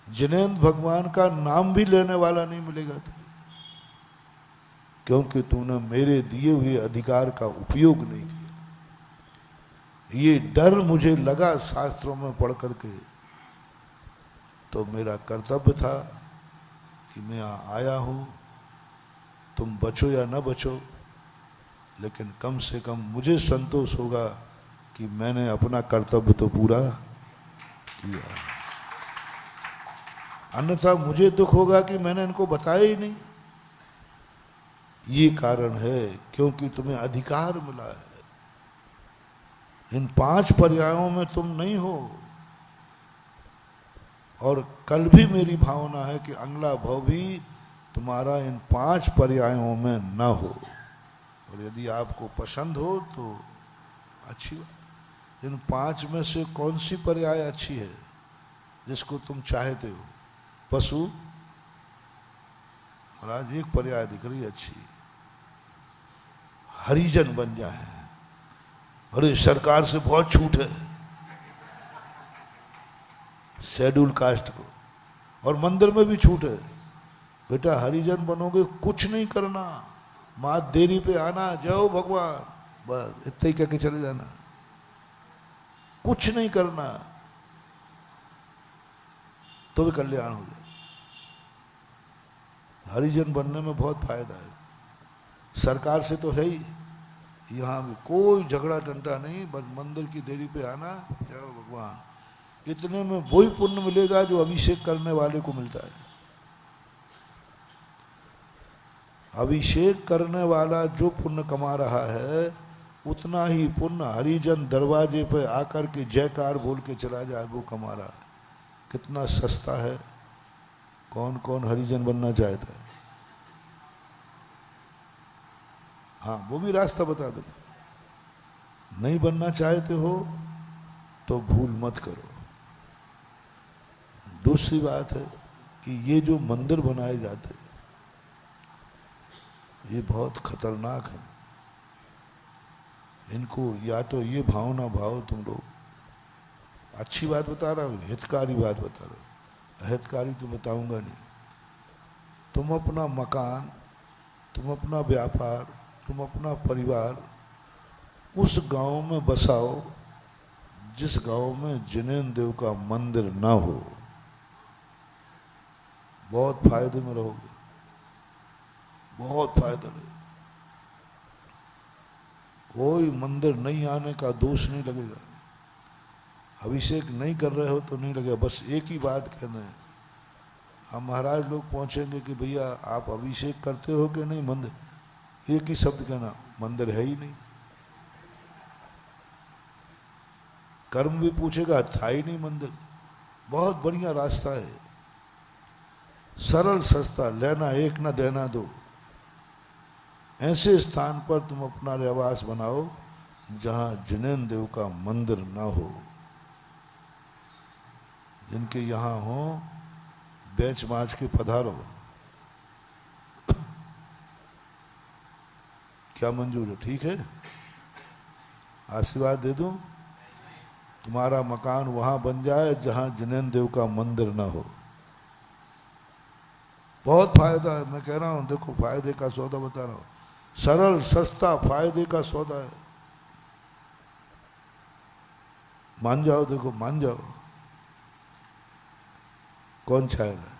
जिनेन्द्र भगवान का नाम भी लेने वाला नहीं मिलेगा तुझे, क्योंकि तूने मेरे दिए हुए अधिकार का उपयोग नहीं किया। ये डर मुझे लगा शास्त्रों में पढ़ करके, तो मेरा कर्तव्य था कि मैं आया हूं, तुम बचो या न बचो, लेकिन कम से कम मुझे संतोष होगा कि मैंने अपना कर्तव्य तो पूरा किया। अन्यथा मुझे दुख होगा कि मैंने इनको बताया ही नहीं। ये कारण है क्योंकि तुम्हें अधिकार मिला है, इन 5 पर्यायों में तुम नहीं हो। और कल भी मेरी भावना है कि अगला भव भी तुम्हारा इन 5 पर्यायों में न हो। और यदि आपको पसंद हो तो अच्छी बात। इन 5 में से कौन सी पर्याय अच्छी है जिसको तुम चाहते हो? पशु, और आज एक पर्याय दिख रही है अच्छी, हरिजन बन जाए। अरे सरकार से बहुत छूट है शेड्यूल कास्ट को, और मंदिर में भी छूट है। बेटा हरिजन बनोगे, कुछ नहीं करना, माँ देरी पे आना, जाओ भगवान, बस इतना ही कह के चले जाना, कुछ नहीं करना, तो भी कल्याण हो जाए। हरिजन बनने में बहुत फायदा है। सरकार से तो है ही, यहाँ भी कोई झगड़ा टंटा नहीं, बस मंदिर की देरी पे आना, जाओ भगवान। इतने में वही पुण्य मिलेगा जो अभिषेक करने वाले को मिलता है। अभिषेक करने वाला जो पुण्य कमा रहा है, उतना ही पुण्य हरिजन दरवाजे पे आकर के जयकार बोल के चला जाए वो कमा रहा है। कितना सस्ता है। कौन कौन हरिजन बनना चाहता है? हाँ, वो भी रास्ता बता दो। नहीं बनना चाहते हो तो भूल मत करो। दूसरी बात है कि ये जो मंदिर बनाए जाते हैं ये बहुत खतरनाक है। इनको या तो ये भावना भाव तुम लोग, अच्छी बात बता रहा हूँ, हितकारी बात बता रहा हूँ, अहितकारी तो बताऊंगा नहीं। तुम अपना मकान, तुम अपना व्यापार, तुम अपना परिवार उस गांव में बसाओ जिस गांव में जिनेन्द्र देव का मंदिर ना हो। बहुत फायदे में रहोगे, बहुत फायदा है। कोई मंदिर नहीं आने का दोष नहीं लगेगा। अभिषेक नहीं कर रहे हो तो नहीं लगेगा। बस एक ही बात कहना है, हम महाराज लोग पहुंचेंगे कि भैया आप अभिषेक करते हो कि नहीं मंदिर, एक ही शब्द कहना, मंदिर है ही नहीं। कर्म भी पूछेगा, था ही नहीं मंदिर। बहुत बढ़िया रास्ता है, सरल सस्ता, लेना एक ना देना दो। ऐसे स्थान पर तुम अपना रहवास बनाओ जहां जिनेन्द्र देव का मंदिर ना हो। जिनके यहां हो बेच बाच के पधारो। क्या मंजूर है? ठीक है, आशीर्वाद दे दूं, तुम्हारा मकान वहां बन जाए जहां जिनेन्द्र देव का मंदिर ना हो। बहुत फायदा है, मैं कह रहा हूं। देखो फायदे का सौदा बता रहा हूं, सरल सस्ता फायदे का सौदा है। मान जाओ, देखो मान जाओ। कौन चाहेगा?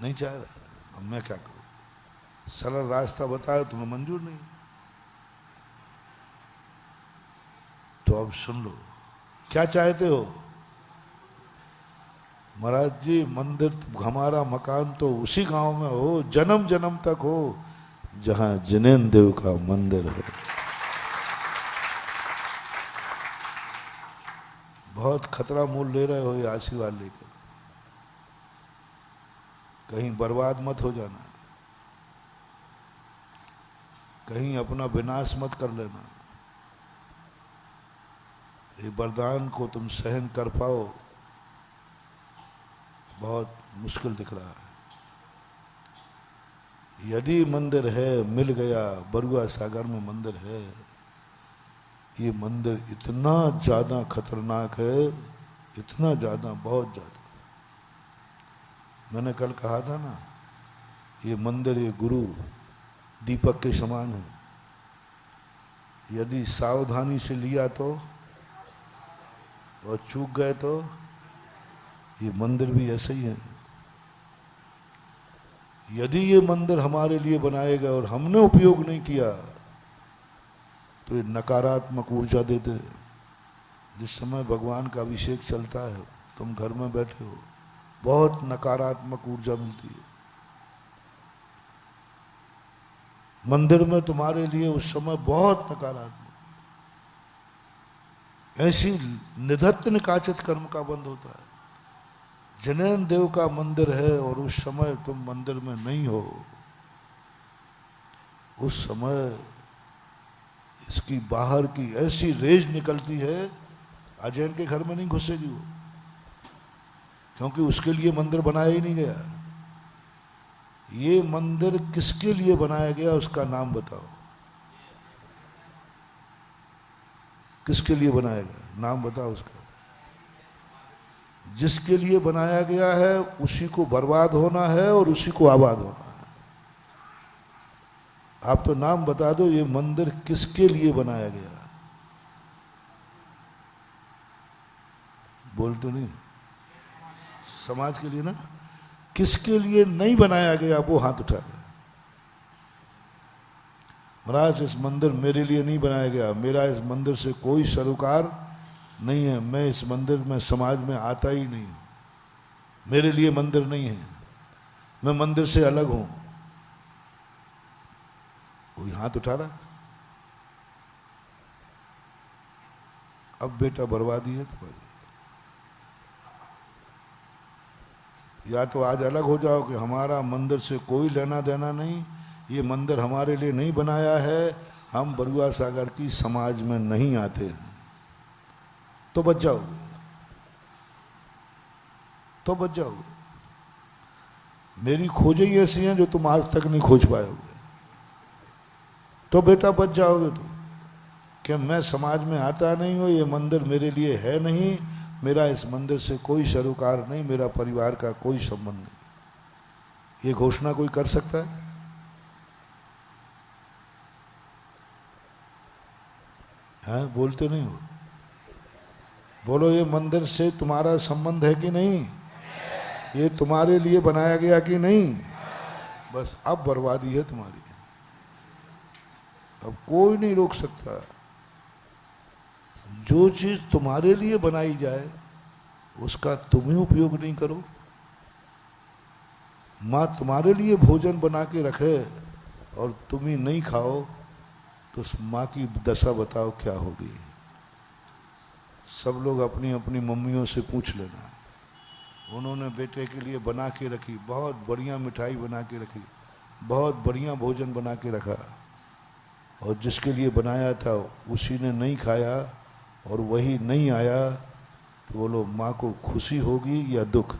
नहीं चाह रहा। अब मैं क्या करूं? सरल रास्ता बताया तुम्हें मंजूर नहीं, तो अब सुन लो क्या चाहते हो। महाराज जी मंदिर, हमारा मकान तो उसी गांव में हो, जन्म जन्म तक हो, जहां जिनेन्द्र देव का मंदिर हो। बहुत खतरा मोल ले रहे हो ये आशीर्वाद लेकर, कहीं बर्बाद मत हो जाना, कहीं अपना विनाश मत कर लेना। ये वरदान को तुम सहन कर पाओ, बहुत मुश्किल दिख रहा है। यदि मंदिर है, मिल गया, बरुआ सागर में मंदिर है। ये मंदिर इतना ज्यादा खतरनाक है, इतना ज्यादा, बहुत ज्यादा। मैंने कल कहा था ना, ये मंदिर, ये गुरु दीपक के समान है। यदि सावधानी से लिया तो, और चूक गए तो, ये मंदिर भी ऐसे ही है। यदि ये मंदिर हमारे लिए बनाए गए और हमने उपयोग नहीं किया तो ये नकारात्मक ऊर्जा देते। जिस समय भगवान का अभिषेक चलता है, तुम घर में बैठे हो, बहुत नकारात्मक ऊर्जा मिलती है। मंदिर में तुम्हारे लिए उस समय बहुत नकारात्मक, ऐसी निधत्त निकाचित कर्म का बंद होता है। जनेन देव का मंदिर है और उस समय तुम मंदिर में नहीं हो, उस समय इसकी बाहर की ऐसी रेज निकलती है, अजैन के घर में नहीं घुसेगी वो, क्योंकि उसके लिए मंदिर बनाया ही नहीं गया। ये मंदिर किसके लिए बनाया गया, उसका नाम बताओ। किसके लिए बनाया गया, नाम बताओ उसका। जिसके लिए बनाया गया है उसी को बर्बाद होना है और उसी को आबाद होना है। आप तो नाम बता दो, ये मंदिर किसके लिए बनाया गया। बोलते नहीं, समाज के लिए ना। किसके लिए नहीं बनाया गया वो हाथ उठा दे। महाराज इस मंदिर मेरे लिए नहीं बनाया गया, मेरा इस मंदिर से कोई सरोकार नहीं है, मैं इस मंदिर में समाज में आता ही नहीं, मेरे लिए मंदिर नहीं है, मैं मंदिर से अलग हूं। कोई हाथ उठा रहा। अब बेटा बर्बादी है तुम्हारी। या तो आज अलग हो जाओ कि हमारा मंदिर से कोई लेना देना नहीं, ये मंदिर हमारे लिए नहीं बनाया है, हम बरुआ सागर की समाज में नहीं आते हैं, तो बच जाओगे, तो बच जाओगे। मेरी खोजें ही ऐसी हैं जो तुम आज तक नहीं खोज पाओगे, तो बेटा बच जाओगे तुम। कि मैं समाज में आता नहीं हूं, ये मंदिर मेरे लिए है नहीं, मेरा इस मंदिर से कोई सरोकार नहीं, मेरा परिवार का कोई संबंध नहीं। ये घोषणा कोई कर सकता है? हाँ, बोलते नहीं हो। बोलो, ये मंदिर से तुम्हारा संबंध है कि नहीं? ये तुम्हारे लिए बनाया गया कि नहीं? बस अब बर्बादी है तुम्हारी, अब कोई नहीं रोक सकता। जो चीज तुम्हारे लिए बनाई जाए उसका तुम ही उपयोग नहीं करो। माँ तुम्हारे लिए भोजन बना के रखे और तुम ही नहीं खाओ, तो उस माँ की दशा बताओ क्या होगी। सब लोग अपनी अपनी मम्मियों से पूछ लेना, उन्होंने बेटे के लिए बना के रखी, बहुत बढ़िया मिठाई बना के रखी, बहुत बढ़िया भोजन बना के रखा, और जिसके लिए बनाया था उसी ने नहीं खाया और वही नहीं आया, तो बोलो माँ को खुशी होगी या दुख?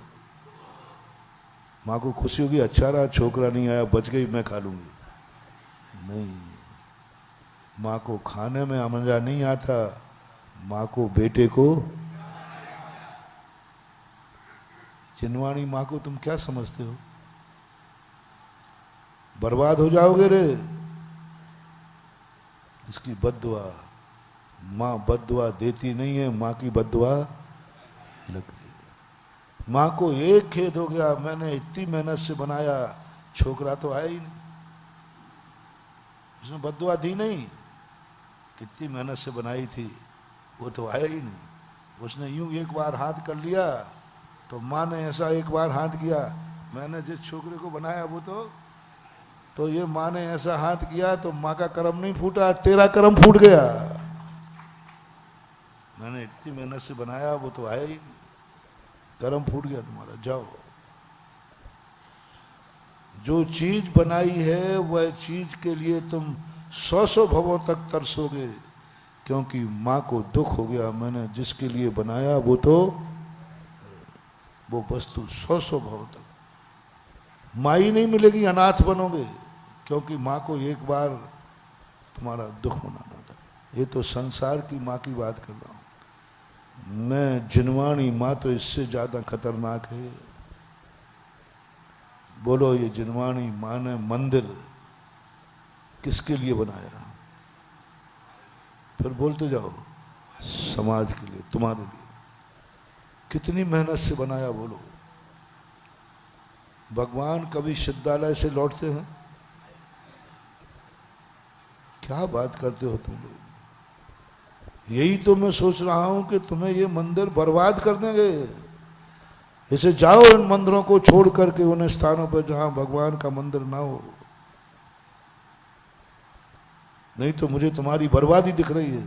माँ को खुशी होगी, अच्छा रहा छोकरा नहीं आया, बच गई, मैं खा लूंगी। नहीं, माँ को खाने में मजा नहीं आता, माँ को बेटे को। जिनवाणी माँ को तुम क्या समझते हो? बर्बाद हो जाओगे रे। इसकी बद्दुआ, माँ बद्दुआ देती नहीं है, माँ की बद्दुआ लगती है। माँ को एक खेद हो गया, मैंने इतनी मेहनत से बनाया, छोकरा तो आया ही नहीं, उसने बद्दुआ दी नहीं, कितनी मेहनत से बनाई थी, वो तो आया ही नहीं। उसने यूं एक बार हाथ कर लिया तो माँ ने ऐसा एक बार हाथ किया, मैंने जिस छोकरे को बनाया वो तो ये माँ ने ऐसा हाथ किया तो माँ का कर्म नहीं फूटा, तेरा कर्म फूट गया। मैंने इतनी मेहनत से बनाया, वो तो आया ही नहीं, कर्म फूट गया तुम्हारा, जाओ। जो चीज बनाई है वह चीज के लिए तुम 100 भवों तक तरसोगे क्योंकि माँ को दुख हो गया, मैंने जिसके लिए बनाया वो वस्तु 100 भाव तक माँ ही नहीं मिलेगी, अनाथ बनोगे, क्योंकि माँ को एक बार तुम्हारा दुख मनाना था। ये तो संसार की माँ की बात कर रहा हूं मैं। जिनवाणी माँ तो इससे ज्यादा खतरनाक है। बोलो, ये जिनवाणी माँ ने मंदिर किसके लिए बनाया? फिर बोलते जाओ, समाज के लिए, तुम्हारे लिए। कितनी मेहनत से बनाया बोलो। भगवान कभी सिद्धालय से लौटते हैं? क्या बात करते हो तुम लोग। यही तो मैं सोच रहा हूं कि तुम्हें ये मंदिर बर्बाद कर देंगे। इसे जाओ इन मंदिरों को छोड़ करके उन स्थानों पर जहां भगवान का मंदिर ना हो। नहीं तो मुझे तुम्हारी बर्बादी दिख रही है।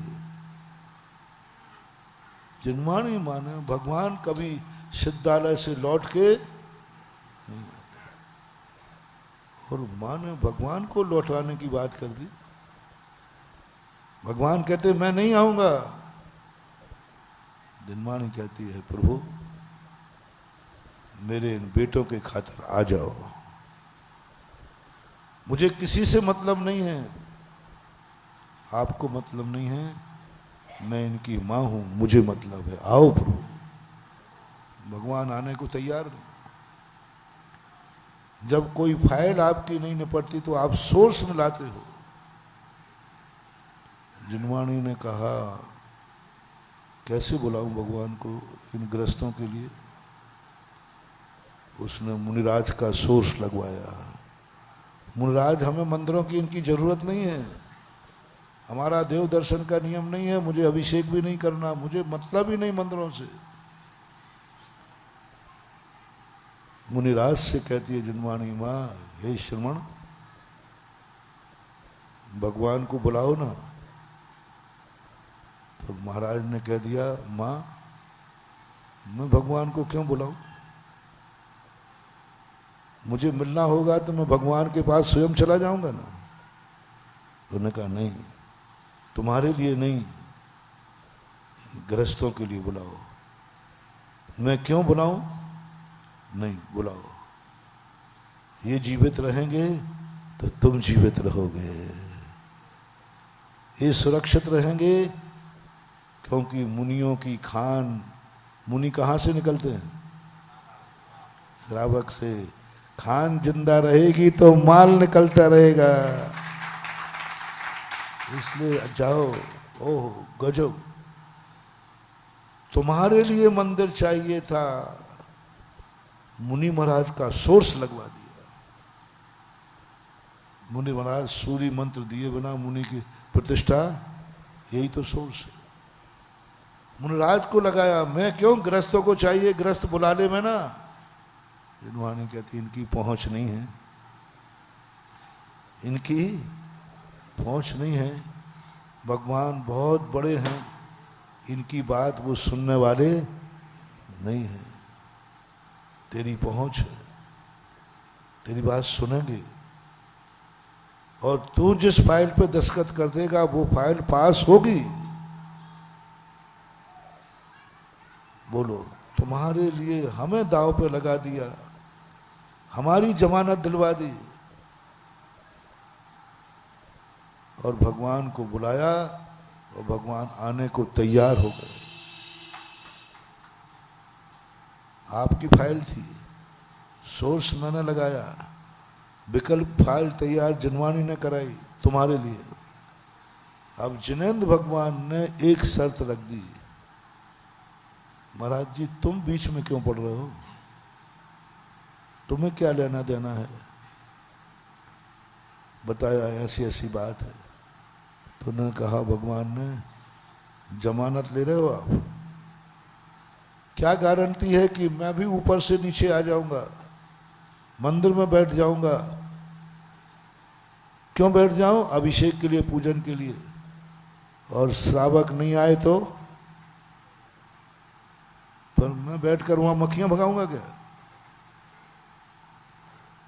जिनवाणी माने भगवान कभी सिद्धालय से लौट के नहीं आते, और माँ ने भगवान को लौटाने की बात कर दी। भगवान कहते मैं नहीं आऊंगा। जिनवाणी कहती है प्रभु मेरे इन बेटों के खातिर आ जाओ, मुझे किसी से मतलब नहीं है, आपको मतलब नहीं है, मैं इनकी माँ हूं, मुझे मतलब है, आओ प्रभु। भगवान आने को तैयार नहीं। जब कोई फाइल आपकी नहीं निपटती तो आप सोर्स में लाते हो। जिनवाणी ने कहा कैसे बुलाऊं भगवान को इन ग्रस्तों के लिए। उसने मुनिराज का सोर्स लगवाया। मुनिराज, हमें मंदिरों की इनकी जरूरत नहीं है, हमारा देव दर्शन का नियम नहीं है, मुझे अभिषेक भी नहीं करना, मुझे मतलब ही नहीं मंदिरों से। मुनिराज से कहती है जिनवाणी माँ, हे श्रमण भगवान को बुलाओ ना। तो महाराज ने कह दिया माँ मैं भगवान को क्यों बुलाऊं, मुझे मिलना होगा तो मैं भगवान के पास स्वयं चला जाऊंगा ना। उन्होंने कहा नहीं, तुम्हारे लिए नहीं, गृहस्थों के लिए बुलाओ। मैं क्यों बुलाऊं? नहीं बुलाओ, ये जीवित रहेंगे तो तुम जीवित रहोगे, ये सुरक्षित रहेंगे, क्योंकि मुनियों की खान, मुनि कहां से निकलते हैं? श्रावक से। खान जिंदा रहेगी तो माल निकलता रहेगा। इसलिए जाओ। ओह गजब, तुम्हारे लिए मंदिर चाहिए था, मुनि महाराज का सोर्स लगवा दिया। मुनि महाराज सूर्य मंत्र दिए बिना मुनि की प्रतिष्ठा, यही तो सोर्स है। मुनिराज को लगाया, मैं क्यों, गृहस्थों को चाहिए, गृहस्थ बुला ले मैं ना। जिनवाणी कहती इनकी पहुंच नहीं है, इनकी पहुंच नहीं है, भगवान बहुत बड़े हैं, इनकी बात वो सुनने वाले नहीं है। तेरी पहुंच है, तेरी बात सुनेंगे, और तू जिस फाइल पे दस्तखत कर देगा वो फाइल पास होगी। बोलो, तुम्हारे लिए हमें दांव पे लगा दिया, हमारी जमानत दिलवा दी, और भगवान को बुलाया और भगवान आने को तैयार हो गए। आपकी फाइल थी, सोर्स मैंने लगाया, विकल्प फाइल तैयार जिनवाणी ने कराई तुम्हारे लिए। अब जिनेंद्र भगवान ने एक शर्त रख दी, महाराज जी तुम बीच में क्यों पड़ रहे हो, तुम्हें क्या लेना देना है? बताया ऐसी ऐसी बात है। तो उन्होंने कहा भगवान ने, जमानत ले रहे हो आप, क्या गारंटी है कि मैं भी ऊपर से नीचे आ जाऊंगा, मंदिर में बैठ जाऊंगा? क्यों बैठ जाऊं? अभिषेक के लिए, पूजन के लिए, और श्रावक नहीं आए तो पर मैं बैठकर वहां मक्खियां भगाऊंगा क्या?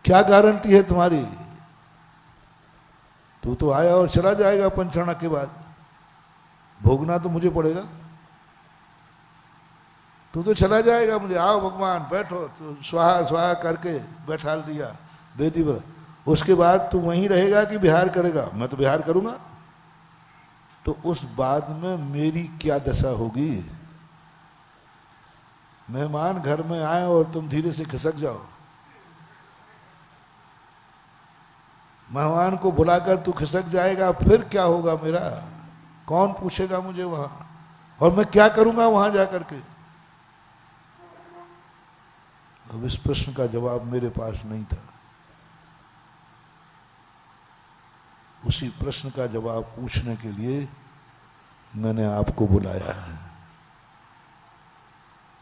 क्या गारंटी है तुम्हारी? तू तो आया और चला जाएगा पंचरणा के बाद। भोगना तो मुझे पड़ेगा। तू तो चला जाएगा, मुझे आओ भगवान बैठो, तो स्वाहा स्वाहा करके बैठा दिया बेदी पर, उसके बाद तू वहीं रहेगा कि बिहार करेगा? मैं तो बिहार करूंगा। तो उस बाद में मेरी क्या दशा होगी? मेहमान घर में आए और तुम धीरे से खिसक जाओ, मेहमान को बुलाकर तू खिसक जाएगा, फिर क्या होगा मेरा? कौन पूछेगा मुझे वहां, और मैं क्या करूंगा वहां जाकर के? अब इस प्रश्न का जवाब मेरे पास नहीं था। उसी प्रश्न का जवाब पूछने के लिए मैंने आपको बुलाया है।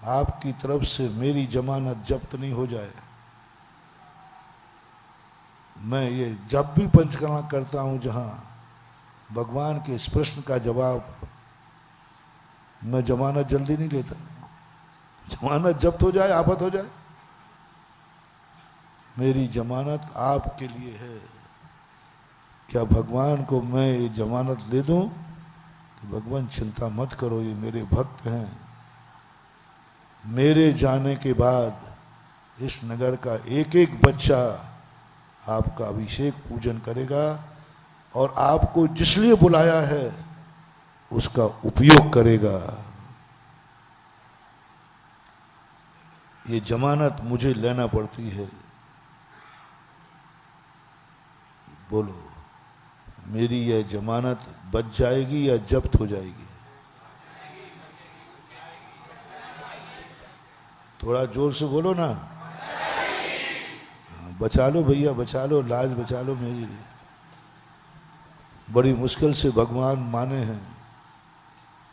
आपकी तरफ से मेरी जमानत जब्त नहीं हो जाए। मैं ये जब भी पंचकर्मा करता हूं जहां भगवान के इस प्रश्न का जवाब, मैं जमानत जल्दी नहीं लेता। जमानत जब्त हो जाए, आफत हो जाए। मेरी जमानत आपके लिए है। क्या भगवान को मैं ये जमानत दे दूं कि भगवान चिंता मत करो, ये मेरे भक्त हैं, मेरे जाने के बाद इस नगर का एक एक बच्चा आपका अभिषेक पूजन करेगा और आपको जिसलिए बुलाया है उसका उपयोग करेगा। ये जमानत मुझे लेना पड़ती है। बोलो, मेरी यह जमानत बच जाएगी या जब्त हो जाएगी? थोड़ा जोर से बोलो ना। बचा लो भैया, बचा लो, लाज बचा लो मेरी। बड़ी मुश्किल से भगवान माने हैं,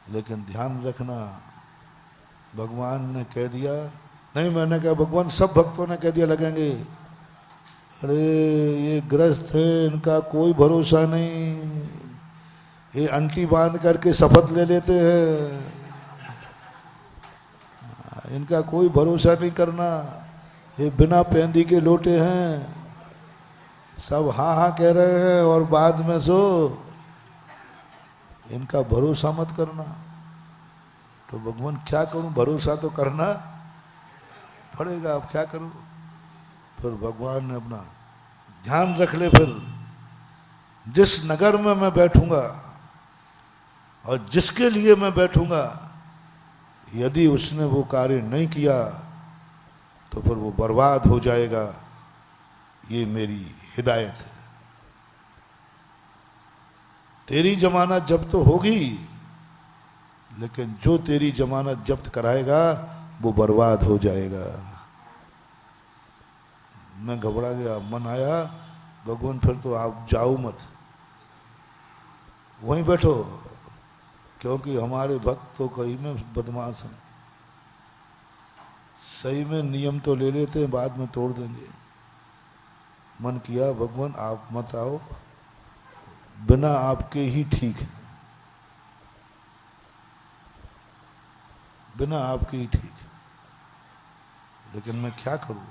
लेकिन ध्यान रखना, भगवान ने कह दिया नहीं, मैंने कहा भगवान सब भक्तों ने कह दिया लगेंगे, अरे ये ग्रस्त है, इनका कोई भरोसा नहीं, ये अंटी बांध करके शपथ ले लेते हैं, इनका कोई भरोसा नहीं करना, ये बिना पेंदी के लोटे हैं, सब हाँ हाँ कह रहे हैं और बाद में सो इनका भरोसा मत करना। तो भगवान क्या करूं, भरोसा तो करना पड़ेगा, अब क्या करूं? फिर भगवान ने अपना ध्यान रख ले। फिर जिस नगर में मैं बैठूंगा और जिसके लिए मैं बैठूंगा, यदि उसने वो कार्य नहीं किया तो फिर वो बर्बाद हो जाएगा। ये मेरी हिदायत है। तेरी जमानत जब्त तो होगी, लेकिन जो तेरी जमानत जब्त कराएगा वो बर्बाद हो जाएगा। मैं घबरा गया, मन आया भगवान फिर तो आप जाओ मत, वहीं बैठो, क्योंकि हमारे भक्त तो कहीं में बदमाश हैं, सही में नियम तो ले लेते हैं, बाद में तोड़ देंगे। मन किया भगवान आप मत आओ, बिना आपके ही ठीक है, बिना आपके ही ठीक है। लेकिन मैं क्या करूं,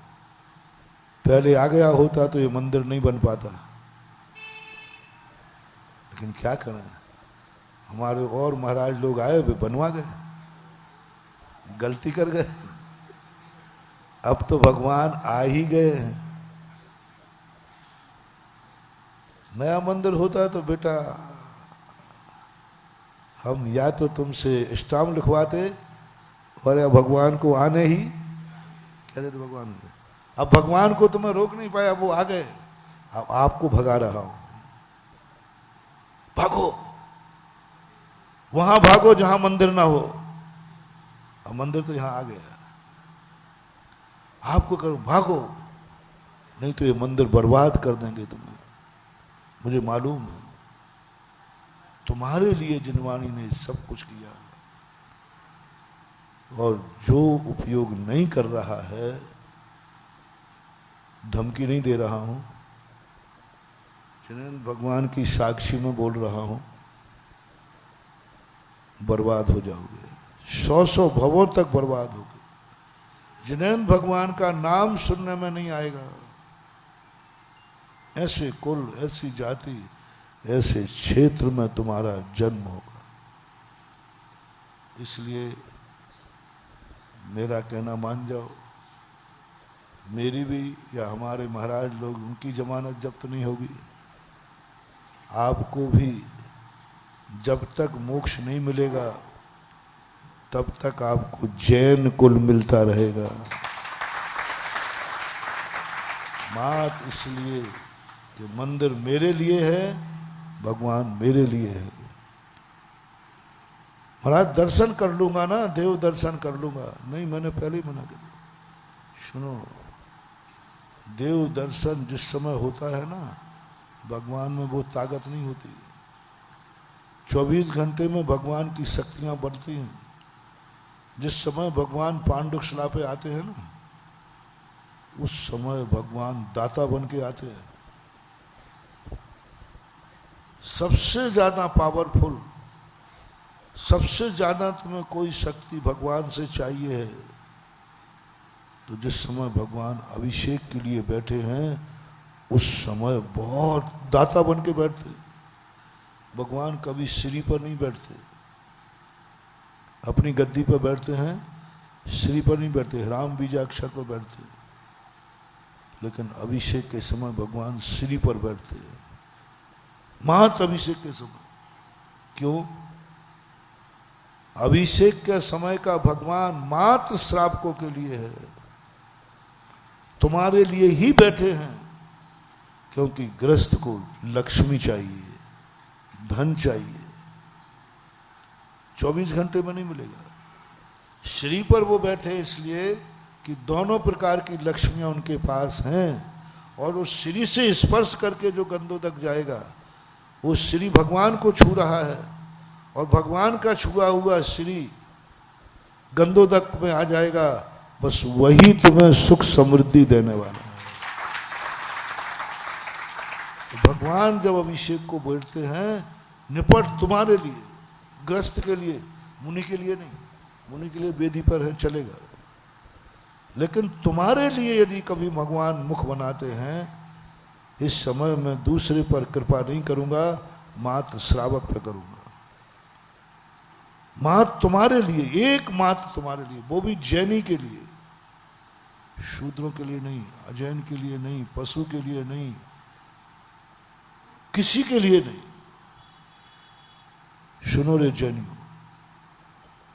पहले आ गया होता तो ये मंदिर नहीं बन पाता। लेकिन क्या करें, हमारे और महाराज लोग आए, वे बनवा गए, गलती कर गए। अब तो भगवान आ ही गए हैं। नया मंदिर होता तो बेटा हम या तो तुमसे स्टाम्प लिखवाते और या भगवान को आने ही कह देते भगवान को। अब भगवान को तो मैं रोक नहीं पाया, वो आ गए, अब आपको भगा रहा हूं। भागो, वहां भागो जहां मंदिर ना हो। अब मंदिर तो यहां आ गया, आपको करो भागो, नहीं तो ये मंदिर बर्बाद कर देंगे तुम्हें। मुझे मालूम है तुम्हारे लिए जिनवाणी ने सब कुछ किया, और जो उपयोग नहीं कर रहा है, धमकी नहीं दे रहा हूं, जिनेंद्र भगवान की साक्षी में बोल रहा हूं, बर्बाद हो जाओगे, 100 भवों तक बर्बाद होगे। जिनेंद्र भगवान का नाम सुनने में नहीं आएगा। ऐसे कुल, ऐसी जाति, ऐसे क्षेत्र में तुम्हारा जन्म होगा। इसलिए मेरा कहना मान जाओ, मेरी भी या हमारे महाराज लोग, उनकी जमानत जब्त नहीं होगी। आपको भी जब तक मोक्ष नहीं मिलेगा तब तक आपको जैन कुल मिलता रहेगा। मात इसलिए कि मंदिर मेरे लिए है, भगवान मेरे लिए है। महाराज दर्शन कर लूंगा ना, देव दर्शन कर लूंगा, नहीं, मैंने पहले ही मना कर दिया। सुनो, देव दर्शन जिस समय होता है ना, भगवान में वो ताकत नहीं होती। 24 घंटे में भगवान की शक्तियां बढ़ती हैं। जिस समय भगवान पांडुशिला पे आते हैं ना, उस समय भगवान दाता बन के आते हैं। सबसे ज्यादा पावरफुल, सबसे ज्यादा तुम्हें कोई शक्ति भगवान से चाहिए है तो जिस समय भगवान अभिषेक के लिए बैठे हैं उस समय बहुत दाता बन के बैठते। भगवान कभी श्री पर नहीं बैठते, अपनी गद्दी पर बैठते हैं, श्री पर नहीं बैठते, राम बीजाक्षर पर बैठते। लेकिन अभिषेक के समय भगवान श्री पर बैठते हैं, महत अभिषेक के समय। क्यों? अभिषेक के समय का भगवान मात्र श्रावकों के लिए है, तुम्हारे लिए ही बैठे हैं। क्योंकि गृहस्थ को लक्ष्मी चाहिए, धन चाहिए, 24 घंटे में नहीं मिलेगा। श्री पर वो बैठे इसलिए कि दोनों प्रकार की लक्ष्मियां उनके पास हैं, और उस श्री से स्पर्श करके जो गंधोदक जाएगा वो श्री भगवान को छू रहा है, और भगवान का छुआ हुआ श्री गंधोदक में आ जाएगा, बस वही तुम्हें सुख समृद्धि देने वाला है। तो भगवान जब अभिषेक को बैठते हैं, निपट तुम्हारे लिए, ग्रस्त के लिए, मुनि के लिए नहीं। मुनि के लिए वेदी पर है, चलेगा, लेकिन तुम्हारे लिए यदि कभी भगवान मुख बनाते हैं, इस समय मैं दूसरे पर कृपा नहीं करूंगा, मात्र श्रावक पे करूंगा। मात्र तुम्हारे लिए, एक मात्र तुम्हारे लिए, वो भी जैनी के लिए, शूद्रों के लिए नहीं, अजैन के लिए नहीं, पशु के लिए नहीं, किसी के लिए नहीं। सुनो रे जैनियों,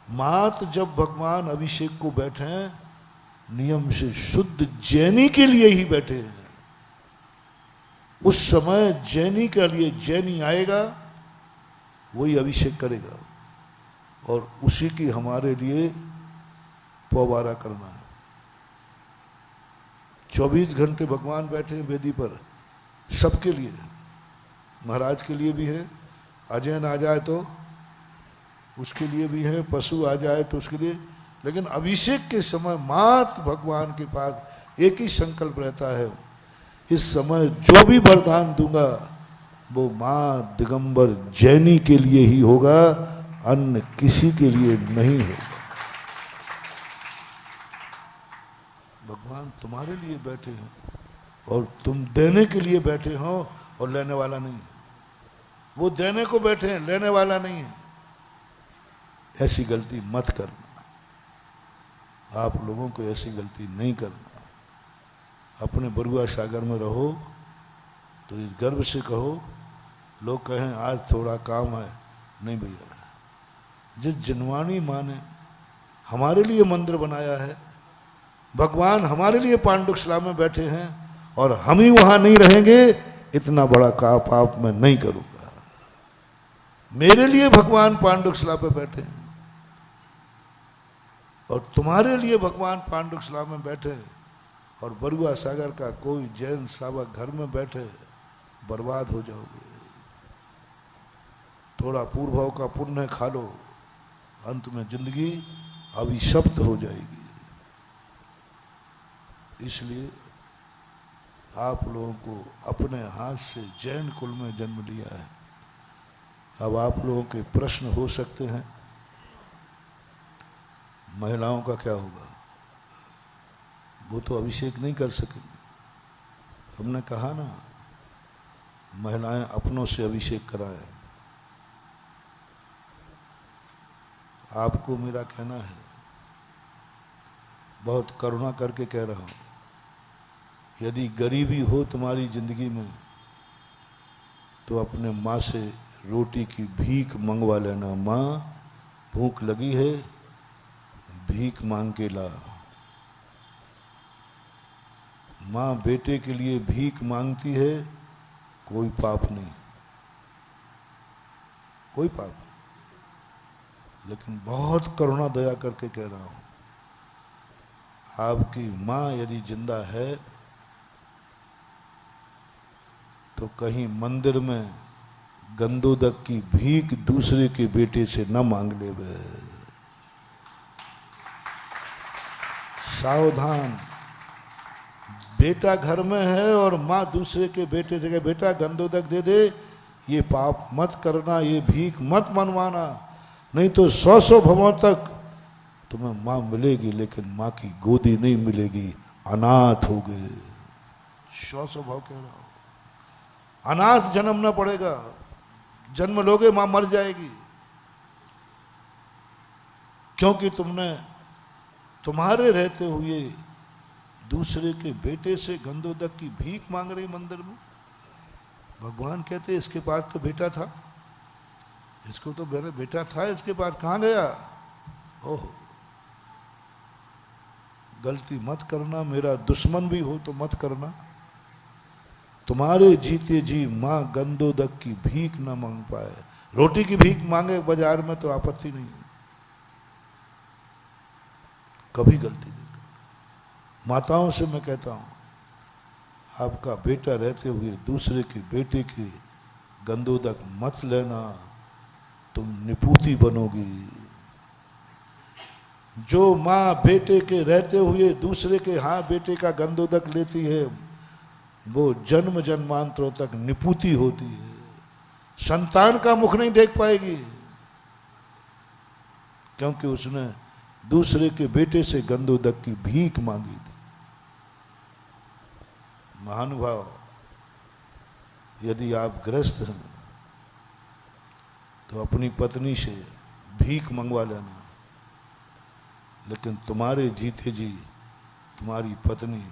मात्र जब भगवान अभिषेक को बैठे, नियम से शुद्ध जैनी के लिए ही बैठे हैं। उस समय जैनी के लिए जैनी आएगा, वही अभिषेक करेगा, और उसी की हमारे लिए पवारा करना है। 24 घंटे भगवान बैठे हैं वेदी पर, सबके लिए। महाराज के लिए भी है, अजैन आ जाए तो उसके लिए भी है, पशु आ जाए तो उसके लिए। लेकिन अभिषेक के समय मात्र भगवान के पास एक ही संकल्प रहता है, इस समय जो भी वरदान दूंगा वो मां दिगंबर जैनी के लिए ही होगा, अन्य किसी के लिए नहीं होगा। भगवान तुम्हारे लिए बैठे हैं, और तुम देने के लिए बैठे हो, और लेने वाला नहीं है। वो देने को बैठे हैं, लेने वाला नहीं है। ऐसी गलती मत करना, आप लोगों को ऐसी गलती नहीं करना। अपने बरुआ सागर में रहो तो इस गर्व से कहो, लोग कहें आज थोड़ा काम है, नहीं भैया, जिस जिनवानी माँ ने हमारे लिए मंदिर बनाया है, भगवान हमारे लिए पांडुशिला में बैठे हैं, और हम ही वहां नहीं रहेंगे, इतना बड़ा पाप मैं नहीं करूंगा। मेरे लिए भगवान पांडुशिला पे बैठे हैं, और तुम्हारे लिए भगवान पांडुशिला में बैठे, और बरुआ सागर का कोई जैन श्रावक घर में बैठे, बर्बाद हो जाओगे। थोड़ा पूर्व का पुण्य खा लो, अंत में जिंदगी अभिशप्त हो जाएगी। इसलिए आप लोगों को अपने हाथ से जैन कुल में जन्म लिया है। अब आप लोगों के प्रश्न हो सकते हैं, महिलाओं का क्या होगा? वो तो अभिषेक नहीं कर सकेंगे। हमने कहा ना, महिलाएं अपनों से अभिषेक कराएं। आपको मेरा कहना है, बहुत करुणा करके कह रहा हूं, यदि गरीबी हो तुम्हारी जिंदगी में तो अपने माँ से रोटी की भीख मंगवा लेना। माँ भूख लगी है, भीख मांग के ला। माँ बेटे के लिए भीख मांगती है, कोई पाप नहीं, कोई पाप नहीं। लेकिन बहुत करुणा दया करके कह रहा हूं, आपकी माँ यदि जिंदा है तो कहीं मंदिर में गंदोदक की भीख दूसरे के बेटे से न मांग ले। सावधान, बेटा घर में है और माँ दूसरे के बेटे से बेटा गंदोदक दे दे, ये पाप मत करना, ये भीख मत मनवाना, नहीं तो 100 भवों तक तुम्हें माँ मिलेगी लेकिन माँ की गोदी नहीं मिलेगी, अनाथ हो गए। 100 भाव कह रहा हूं, अनाथ जन्मना पड़ेगा। जन्म लोगे मां मर जाएगी, क्योंकि तुमने तुम्हारे रहते हुए दूसरे के बेटे से गंदोदक की भीख मांग रही मंदिर में। भगवान कहते इसके पास तो बेटा था, इसको तो मेरा बेटा था, इसके पास कहां गया? ओह, गलती मत करना, मेरा दुश्मन भी हो तो मत करना। तुम्हारे जीते जी मां गंदोदक की भीख न मांग पाए, रोटी की भीख मांगे बाजार में तो आपत्ति नहीं, कभी गलती नहीं कर। माताओं से मैं कहता हूं, आपका बेटा रहते हुए दूसरे के बेटे के गंदोदक मत लेना, तुम निपुती बनोगी। जो मां बेटे के रहते हुए दूसरे के बेटे का गंदोदक लेती है, वो जन्म जन्मांतरों तक निपुती होती है, संतान का मुख नहीं देख पाएगी, क्योंकि उसने दूसरे के बेटे से गंदोदक की भीख मांगी थी। महानुभाव, यदि आप ग्रस्त हैं तो अपनी पत्नी से भीख मंगवा लेना, लेकिन तुम्हारे जीते जी तुम्हारी पत्नी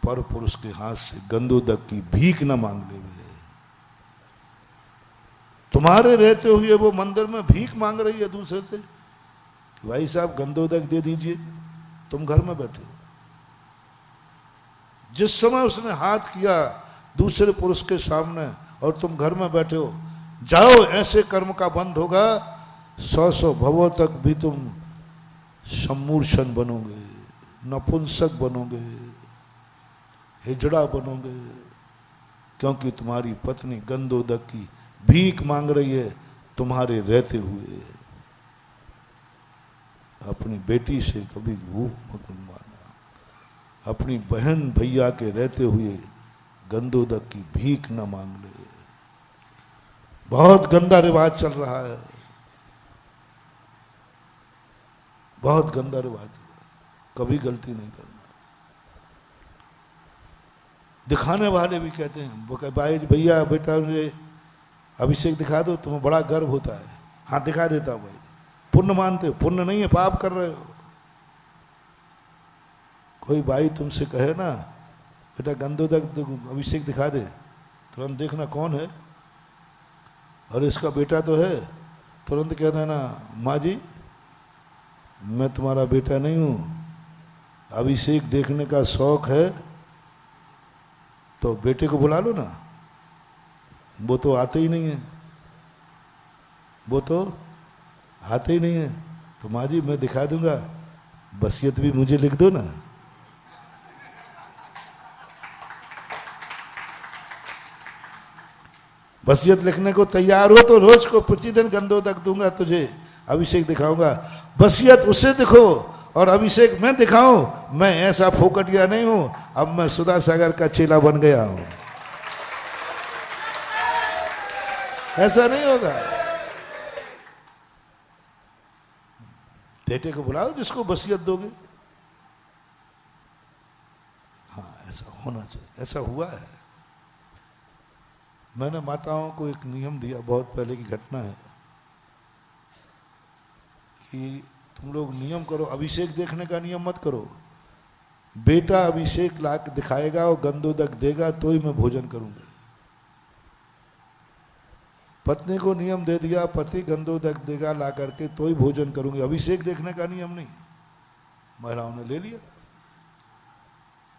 पर पुरुष के हाथ से गंदोदक की भीख न मांग ले। तुम्हारे रहते हुए वो मंदिर में भीख मांग रही है दूसरे से कि भाई साहब गंदोदक दे दीजिए, तुम घर में बैठे हो। जिस समय उसने हाथ किया दूसरे पुरुष के सामने और तुम घर में बैठे हो, जाओ ऐसे कर्म का बंध होगा, 100 भवों तक भी तुम सम्मूर्छन बनोगे, नपुंसक बनोगे, हिजड़ा बनोगे, क्योंकि तुम्हारी पत्नी गंदोदक की भीख मांग रही है तुम्हारे रहते हुए। अपनी बेटी से कभी भूख मत मांगना, अपनी बहन भैया के रहते हुए गंदोदक की भीख न मांग ले। बहुत गंदा रिवाज चल रहा है, बहुत गंदा रिवाज, कभी गलती नहीं करना। दिखाने वाले भी कहते हैं, वो कहे भाई भैया बेटा मुझे अभिषेक दिखा दो, तुम्हें बड़ा गर्व होता है। हाँ दिखा देता हूं भाई, पुण्य मानते हो? पुण्य नहीं है, पाप कर रहे हो। कोई भाई तुमसे कहे ना बेटा गंदोदक अभिषेक दिखा दे, तुरंत देखना कौन है, और इसका बेटा तो है, तुरंत कह देना माँ जी मैं तुम्हारा बेटा नहीं हूं, अभिषेक देखने का शौक है तो बेटे को बुला लो ना, वो तो आते ही नहीं है, वो तो आते ही नहीं है। तो माँ जी मैं दिखा दूंगा, वसीयत भी मुझे लिख दो ना। वसीयत लिखने को तैयार हो तो रोज को प्रतिदिन गंदोदक दूंगा तुझे, अभिषेक दिखाऊंगा। वसीयत उसे दिखो और अभिषेक मैं दिखाऊं, मैं ऐसा फोकटिया नहीं हूं, अब मैं सुधा सागर का चेला बन गया हूं। ऐसा नहीं होगा। बेटे को बुलाओ जिसको वसीयत दोगे। हाँ ऐसा होना चाहिए, ऐसा हुआ है। मैंने माताओं को एक नियम दिया, बहुत पहले की घटना है। कि तुम लोग नियम करो, अभिषेक देखने का नियम मत करो। बेटा अभिषेक ला के दिखाएगा और गंधोदक देगा तो ही मैं भोजन करूंगा। पत्नी को नियम दे दिया, पति गंधोदक देगा ला करके तो ही भोजन करूंगी, अभिषेक देखने का नियम नहीं। महिलाओं ने ले लिया।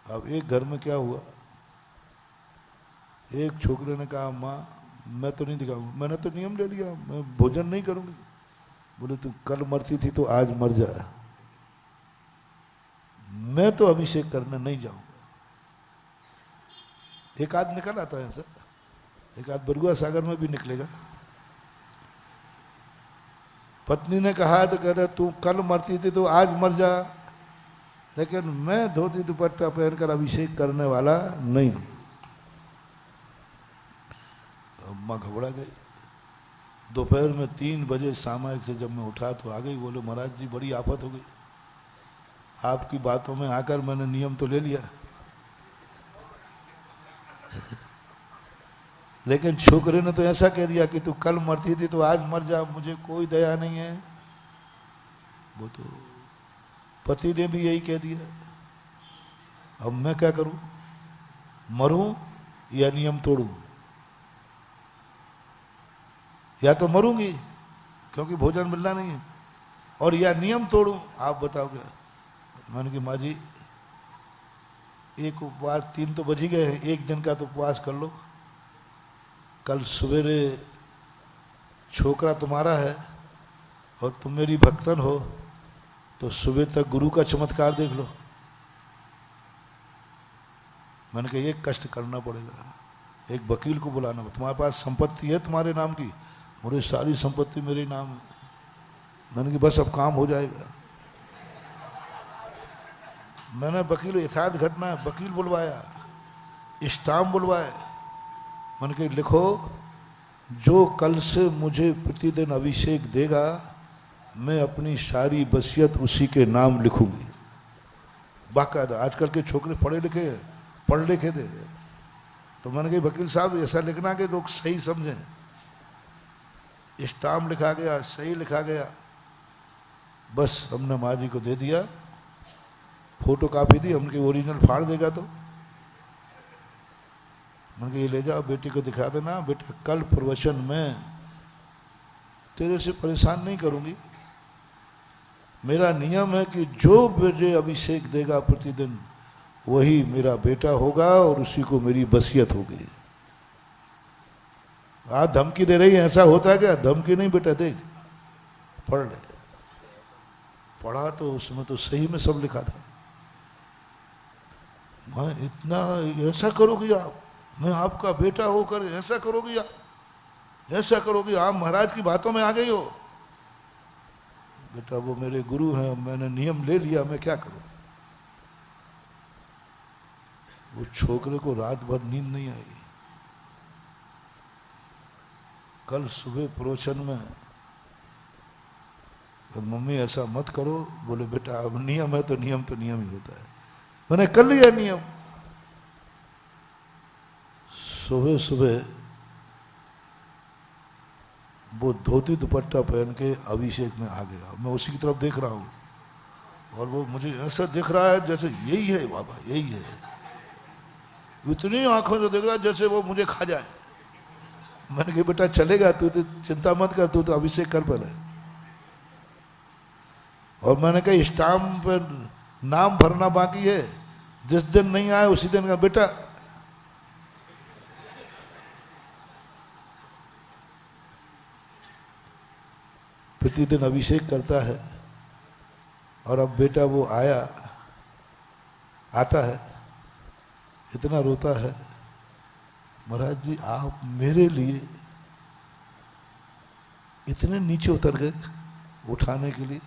अब एक घर में क्या हुआ, एक छोकरे ने कहा माँ मैं तो नहीं दिखाऊंगा, मैंने तो नियम ले लिया, मैं भोजन नहीं करूंगी। बोले तू कल मरती थी तो आज मर जा, मैं तो अभिषेक करने नहीं जाऊंगा। एक आध निकल आता है ऐसा, एक आध बरुआ सागर में भी निकलेगा। पत्नी ने कहा तो कहता तू कल मरती थी तो आज मर जा, लेकिन मैं धोती दुपट्टा पहनकर अभिषेक करने वाला नहीं हूं। अम्मा घबरा गई। दोपहर में 3 बजे सामायिक से जब मैं उठा तो आ गई, बोले महाराज जी बड़ी आफत हो गई, आपकी बातों में आकर मैंने नियम तो ले लिया लेकिन छोकरे ने तो ऐसा कह दिया कि तू कल मरती थी तो आज मर जा, मुझे कोई दया नहीं है। वो तो पति ने भी यही कह दिया। अब मैं क्या करूं, मरूं या नियम तोड़ूं? या तो मरूंगी क्योंकि भोजन मिलना नहीं है, और या नियम तोड़ूं, आप बताओ क्या। मैंने कहा माँ जी एक उपवास, 3 तो बज ही गए हैं, एक दिन का तो उपवास कर लो, कल सवेरे छोकरा तुम्हारा है और तुम मेरी भक्तन हो तो सुबह तक गुरु का चमत्कार देख लो। मैंने कहा एक कष्ट करना पड़ेगा, एक वकील को बुलाना, तुम्हारे पास संपत्ति है तुम्हारे नाम की? मुझे सारी संपत्ति मेरे नाम है। मैंने कहा बस अब काम हो जाएगा। मैंने वकील, यथार्थ घटना है, वकील बुलवाया, स्टाम्प बुलवाए। मैंने कहा लिखो जो कल से मुझे प्रतिदिन अभिषेक देगा मैं अपनी सारी वसीयत उसी के नाम लिखूंगी। बाकायदा आजकल के छोकरे पढ़े लिखे हैं, पढ़ लिखे थे। तो मैंने कहा वकील साहब ऐसा लिखना कि लोग सही समझें। स्टाम्प लिखा गया, सही लिखा गया, बस हमने माँ जी को दे दिया, फोटो कापी दी, हमने ओरिजिनल फाड़ देगा तो। मैंने कहा ये ले जाओ बेटी को दिखा देना, बेटा कल प्रवचन में तेरे से परेशान नहीं करूंगी, मेरा नियम है कि जो मुझे अभिषेक देगा प्रतिदिन वही मेरा बेटा होगा और उसी को मेरी वसीयत होगी। आज धमकी दे रही है, ऐसा होता है क्या? धमकी नहीं बेटा, देख पढ़ ले। पढ़ा तो उसमें तो सही में सब लिखा था। मैं इतना, ऐसा करोगी आप, मैं आपका बेटा होकर ऐसा करोगी आप, ऐसा करोगी आप, महाराज की बातों में आ गई हो। बेटा वो मेरे गुरु हैं, मैंने नियम ले लिया, मैं क्या करूं। वो छोकरे को रात भर नींद नहीं आई। कल सुबह प्रवचन में तो मम्मी ऐसा मत करो, बोले बेटा अब नियम है तो नियम ही होता है। मैंने कर लिया नियम। सुबह सुबह वो धोती दुपट्टा पहन के अभिषेक में आ गया। मैं उसी की तरफ देख रहा हूँ और वो मुझे ऐसा दिख रहा है जैसे यही है बाबा, यही है। इतनी आंखों से देख रहा है जैसे वो मुझे खा जाए। मैंने कहा बेटा चलेगा, तू तो चिंता मत कर, तू तो अभिषेक कर पहले। और मैंने कहा स्टाम्प पर नाम भरना बाकी है, जिस दिन नहीं आए उसी दिन का बेटा प्रतिदिन अभिषेक करता है। और अब बेटा वो आता है, इतना रोता है, महाराज जी आप मेरे लिए इतने नीचे उतर गए उठाने के लिए,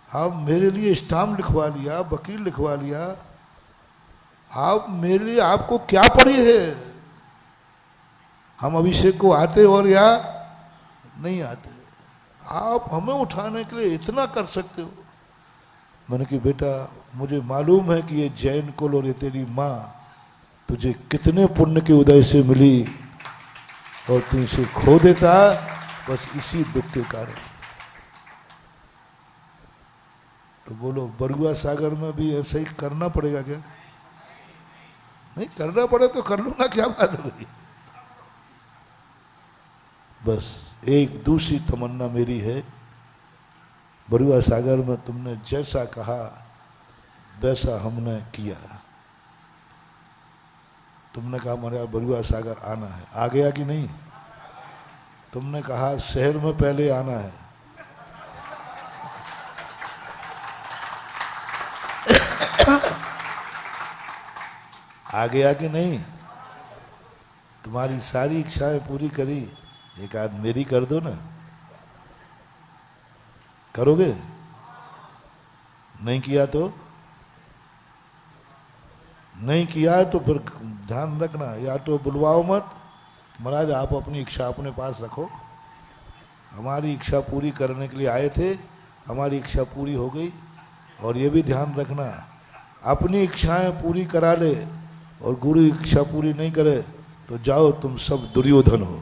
आप मेरे लिए स्टाम्प लिखवा लिया, वकील लिखवा लिया, आप मेरे लिए, आपको क्या पड़ी है? हम अभिषेक को आते और या नहीं आते, आप हमें उठाने के लिए इतना कर सकते हो। मैंने कहा बेटा मुझे मालूम है कि ये जैन कुल और ये तेरी माँ तुझे कितने पुण्य के उदय से मिली और तू इसे खो देता बस इसी दुख के कारण। तो बोलो बरुआ सागर में भी ऐसा ही करना पड़ेगा क्या? नहीं करना पड़े तो कर लूंगा, क्या बात है भाई। बस एक दूसरी तमन्ना मेरी है, बरुआ सागर में तुमने जैसा कहा वैसा हमने किया। तुमने कहा हमारे बरुआ सागर आना है, आ गया कि नहीं? तुमने कहा शहर में पहले आना है, आ गया कि नहीं? तुम्हारी सारी इच्छाएं पूरी करी, एक आध मेरी कर दो ना। करोगे? नहीं किया तो? नहीं किया तो फिर ध्यान रखना, या तो बुलवाओ मत, महाराज आप अपनी इच्छा अपने पास रखो, हमारी इच्छा पूरी करने के लिए आए थे, हमारी इच्छा पूरी हो गई। और ये भी ध्यान रखना, अपनी इच्छाएं पूरी करा ले और गुरु इच्छा पूरी नहीं करे तो जाओ तुम सब दुर्योधन हो।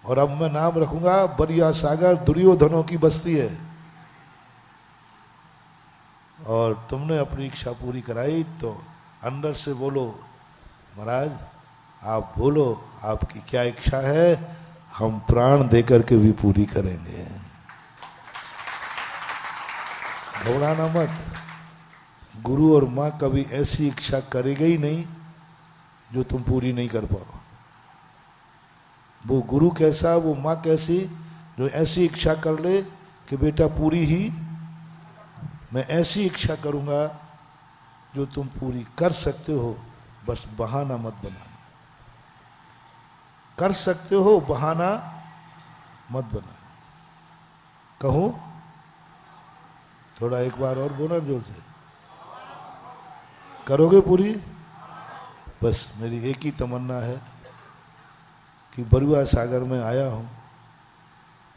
और अब मैं नाम रखूंगा बरुआ सागर दुर्योधनों की बस्ती है। और तुमने अपनी इच्छा पूरी कराई तो अंदर से बोलो महाराज आप बोलो आपकी क्या इच्छा है, हम प्राण देकर के भी पूरी करेंगे। घबराना मत, गुरु और माँ कभी ऐसी इच्छा करेगा ही नहीं जो तुम पूरी नहीं कर पाओ। वो गुरु कैसा, वो माँ कैसी, जो ऐसी इच्छा कर ले कि बेटा पूरी ही, मैं ऐसी इच्छा करूंगा जो तुम पूरी कर सकते हो, बस बहाना मत बनाना। कर सकते हो, बहाना मत बनाना। कहूं? थोड़ा एक बार और बोला जोर से, करोगे पूरी? बस मेरी एक ही तमन्ना है कि बरुआ सागर में आया हूं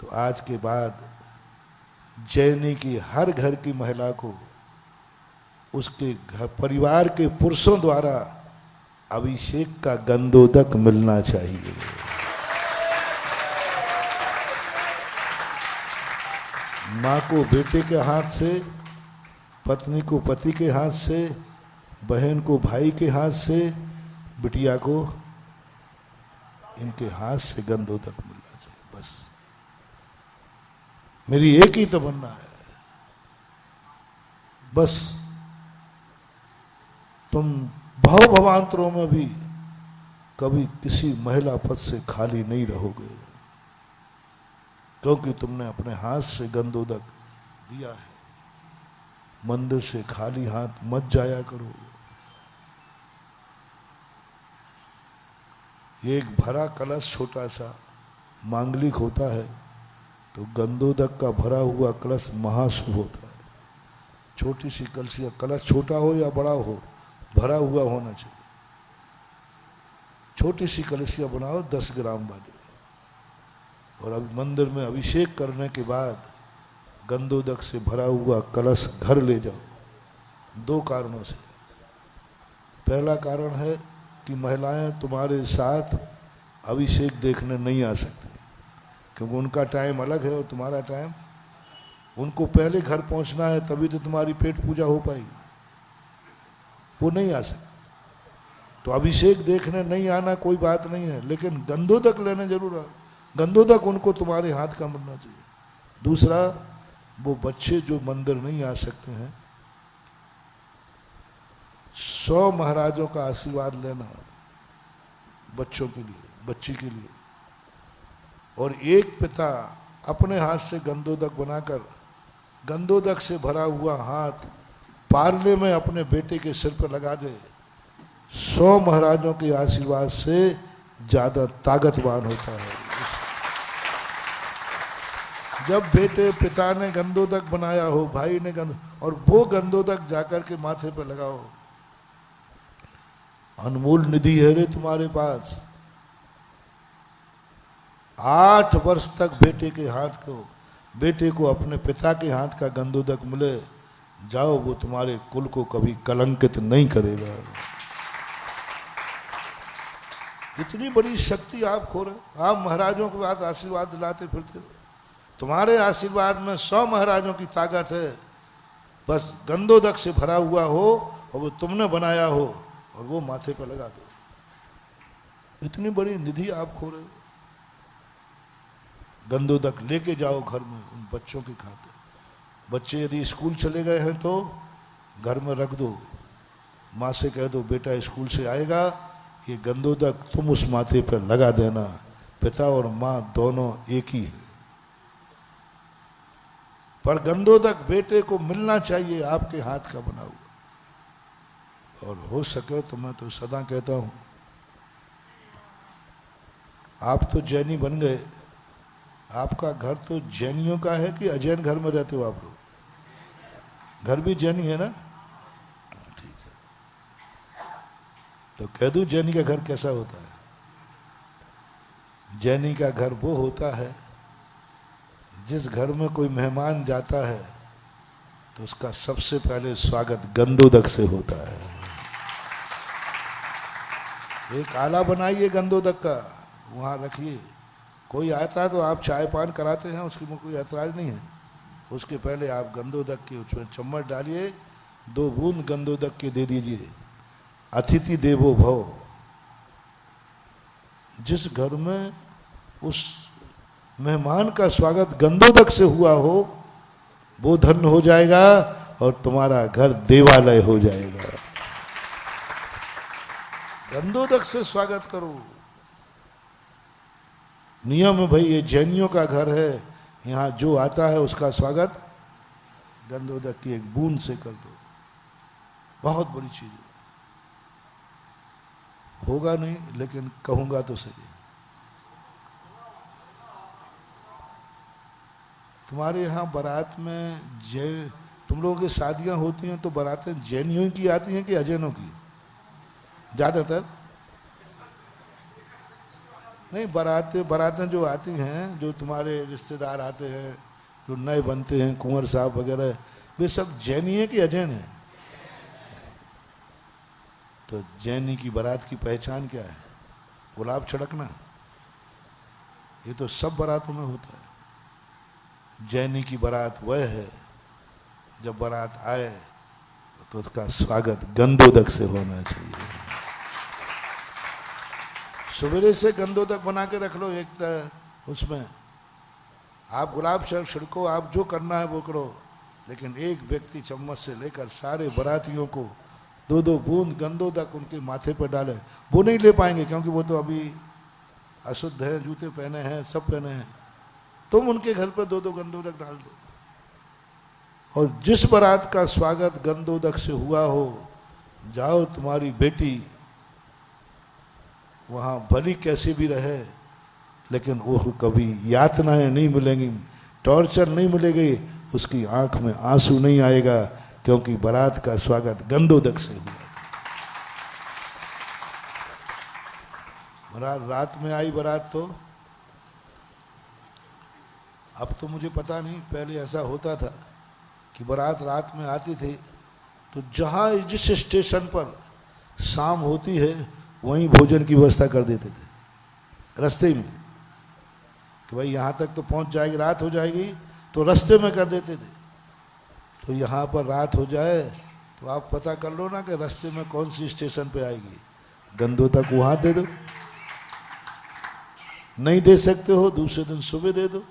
तो आज के बाद जैनी की हर घर की महिला को उसके घर परिवार के पुरुषों द्वारा अभिषेक का गंधोदक मिलना चाहिए। माँ को बेटे के हाथ से, पत्नी को पति के हाथ से, बहन को भाई के हाथ से, बिटिया को इनके हाथ से गंधोदक मिलना चाहिए। बस मेरी एक ही तमन्ना है। बस तुम भव भवांतरों में भी कभी किसी महिला पद से खाली नहीं रहोगे, क्योंकि तुमने अपने हाथ से गंधोदक दिया है। मंदिर से खाली हाथ मत जाया करो। एक भरा कलश छोटा सा मांगलिक होता है, तो गंधोदक का भरा हुआ कलश महाशुभ होता है। छोटी सी कलशी, कलश छोटा हो या बड़ा हो, भरा हुआ होना चाहिए। छोटी सी कलशियाँ बनाओ 10 ग्राम वाली, और अब मंदिर में अभिषेक करने के बाद गंधोदक से भरा हुआ कलश घर ले जाओ। 2 कारणों से। पहला कारण है कि महिलाएं तुम्हारे साथ अभिषेक देखने नहीं आ सकती, क्योंकि उनका टाइम अलग है और तुम्हारा टाइम, उनको पहले घर पहुंचना है, तभी तो तुम्हारी पेट पूजा हो पाएगी। वो नहीं आ सकते। तो अभिषेक देखने नहीं आना कोई बात नहीं है, लेकिन गंधोदक लेने जरूर आ। गंधोदक उनको तुम्हारे हाथ का मिलना चाहिए। दूसरा, वो बच्चे जो मंदिर नहीं आ सकते हैं, 100 महाराजों का आशीर्वाद लेना बच्चों के लिए, बच्ची के लिए। और एक पिता अपने हाथ से गंधोदक बनाकर गंधोदक से भरा हुआ हाथ पार्ले में अपने बेटे के सिर पर लगा दे, 100 महाराजों के आशीर्वाद से ज्यादा ताकतवान होता है। जब बेटे पिता ने गंधोदक बनाया हो, भाई ने और वो गंधोदक जाकर के माथे पर लगाओ, अनमोल निधि है रे तुम्हारे पास। 8 वर्ष तक बेटे को अपने पिता के हाथ का गंधोदक मिले, जाओ वो तुम्हारे कुल को कभी कलंकित नहीं करेगा। इतनी बड़ी शक्ति आप खो रहे। आप महाराजों के बाद आशीर्वाद दिलाते फिरते हो। तुम्हारे आशीर्वाद में 100 महाराजों की ताकत है, बस गंधोदक से भरा हुआ हो और वो तुमने बनाया हो और वो माथे पर लगा दो। इतनी बड़ी निधि आप खो रहे हो। गंधोदक लेके जाओ घर में उन बच्चों के खाते। बच्चे यदि स्कूल चले गए हैं तो घर में रख दो, माँ से कह दो बेटा स्कूल से आएगा, ये गंधोदक तुम उस माथे पर लगा देना। पिता और माँ दोनों एक ही है, पर गंधोदक बेटे को मिलना चाहिए आपके हाथ का बना हुआ। और हो सके तो मैं तो सदा कहता हूं, आप तो जैनी बन गए, आपका घर तो जैनियों का है कि अजैन घर में रहते हो आप लोग? घर भी जैनी है ना? ठीक है, तो कह दूं जैनी का घर कैसा होता है? जैनी का घर वो होता है जिस घर में कोई मेहमान जाता है तो उसका सबसे पहले स्वागत गंधोदक से होता है। एक आला बनाइए गंधोदक का, वहां रखिए। कोई आता है तो आप चाय पान कराते हैं, उसकी में कोई ऐतराज नहीं है। उसके पहले आप गंधोदक के उसमें चम्मच डालिए, 2 बूंद गंधोदक के दे दीजिए। अतिथि देवो भव। जिस घर में उस मेहमान का स्वागत गंधोदक से हुआ हो वो धन्य हो जाएगा और तुम्हारा घर देवालय हो जाएगा। गंधोदक से स्वागत करो। नियम है भाई, ये जैनियों का घर है, यहाँ जो आता है उसका स्वागत गंधोदक की एक बूंद से कर दो। बहुत बड़ी चीज है। होगा नहीं लेकिन कहूंगा तो सही। तुम्हारे यहाँ बारात में तुम लोगों की शादियां होती हैं तो बारातें जैनियों की आती हैं कि अजैनों की? ज्यादातर नहीं, बारातें जो आती हैं, जो तुम्हारे रिश्तेदार आते हैं, जो नए बनते हैं, कुंवर साहब वगैरह, वे सब जैनी है कि अजैन है? तो जैनी की बारात की पहचान क्या है? गुलाब छिड़कना। ये तो सब बारातों में होता है। जैनी की बारात वह है जब बारात आए तो उसका स्वागत गंधोदक से होना चाहिए। सवेरे से गंधोदक बना के रख लो एक उसमें। आप गुलाब छिड़को, आप जो करना है वो करो, लेकिन एक व्यक्ति चम्मच से लेकर सारे बारातियों को 2-2 बूंद गंधोदक उनके माथे पर डाले। वो नहीं ले पाएंगे क्योंकि वो तो अभी अशुद्ध है, जूते पहने हैं, सब पहने हैं। तुम उनके घर पर 2-2 गंधोदक डाल दो। और जिस बारात का स्वागत गंधोदक से हुआ हो, जाओ तुम्हारी बेटी वहां भली कैसे भी रहे, लेकिन वो कभी यातनाएं नहीं मिलेंगी, टॉर्चर नहीं मिलेगी, उसकी आंख में आंसू नहीं आएगा, क्योंकि बारात का स्वागत गंधोदक से हुआ। बारात रात में आई बारात तो अब तो मुझे पता नहीं, पहले ऐसा होता था कि बारात रात में आती थी तो जहाँ जिस स्टेशन पर शाम होती है वहीं भोजन की व्यवस्था कर देते थे रास्ते में, कि भाई यहाँ तक तो पहुँच जाएगी, रात हो जाएगी, तो रास्ते में कर देते थे। तो यहाँ पर रात हो जाए तो आप पता कर लो ना कि रास्ते में कौन सी स्टेशन पे आएगी, गंधोदक वहाँ दे दो। नहीं दे सकते हो दूसरे दिन सुबह दे दो,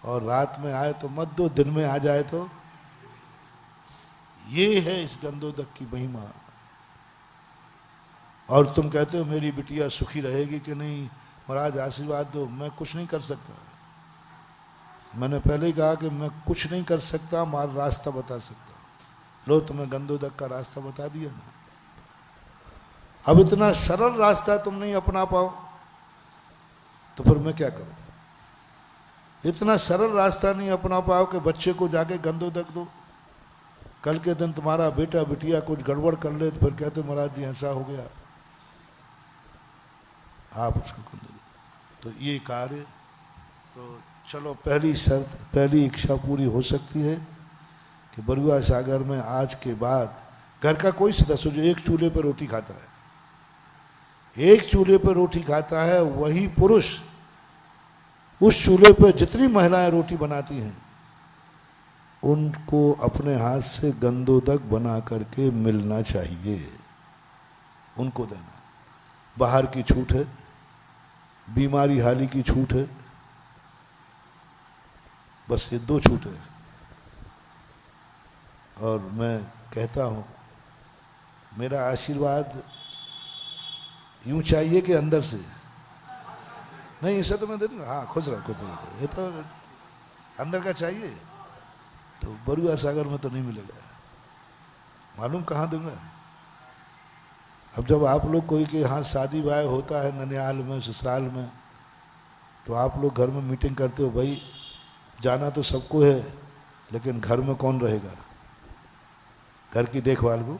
और रात में आए तो मत दो, दिन में आ जाए तो। ये है इस गंधोदक की महिमा। और तुम कहते हो मेरी बिटिया सुखी रहेगी कि नहीं, महाराज आशीर्वाद दो। मैं कुछ नहीं कर सकता, मैंने पहले ही कहा कि मैं कुछ नहीं कर सकता, मार रास्ता बता सकता। लो तुम्हें गंधोदक का रास्ता बता दिया ना। अब इतना सरल रास्ता तुम नहीं अपना पाओ तो फिर मैं क्या करूं? इतना सरल रास्ता नहीं अपना पाओ कि बच्चे को जाके गंधोदक दो। कल के दिन तुम्हारा बेटा बिटिया कुछ गड़बड़ कर ले तो फिर कहते महाराज जी ऐसा हो गया, आप उसको गंधोदक। तो ये कार्य तो चलो, पहली शर्त, पहली इच्छा पूरी हो सकती है कि बरुआ सागर में आज के बाद घर का कोई सदस्य जो एक चूल्हे पर रोटी खाता है, एक चूल्हे पर रोटी खाता है, वही पुरुष उस चूल्हे पर जितनी महिलाएं रोटी बनाती हैं उनको अपने हाथ से गंदोदक बना करके मिलना चाहिए, उनको देना। बाहर की छूट है, बीमारी हाली की छूट है, बस ये 2 छूट है। और मैं कहता हूं मेरा आशीर्वाद यूं चाहिए कि अंदर से नहीं, इसे तो मैं दे दूंगा, हाँ खुश रहो खुश रहो, ये तो अंदर का चाहिए। तो बरुआ सागर में तो नहीं मिलेगा, मालूम कहाँ दूंगा। अब जब आप लोग कोई के यहाँ शादी ब्याह होता है ननिहाल में ससुराल में, तो आप लोग घर में मीटिंग करते हो, भाई जाना तो सबको है लेकिन घर में कौन रहेगा, घर की देखभाल को,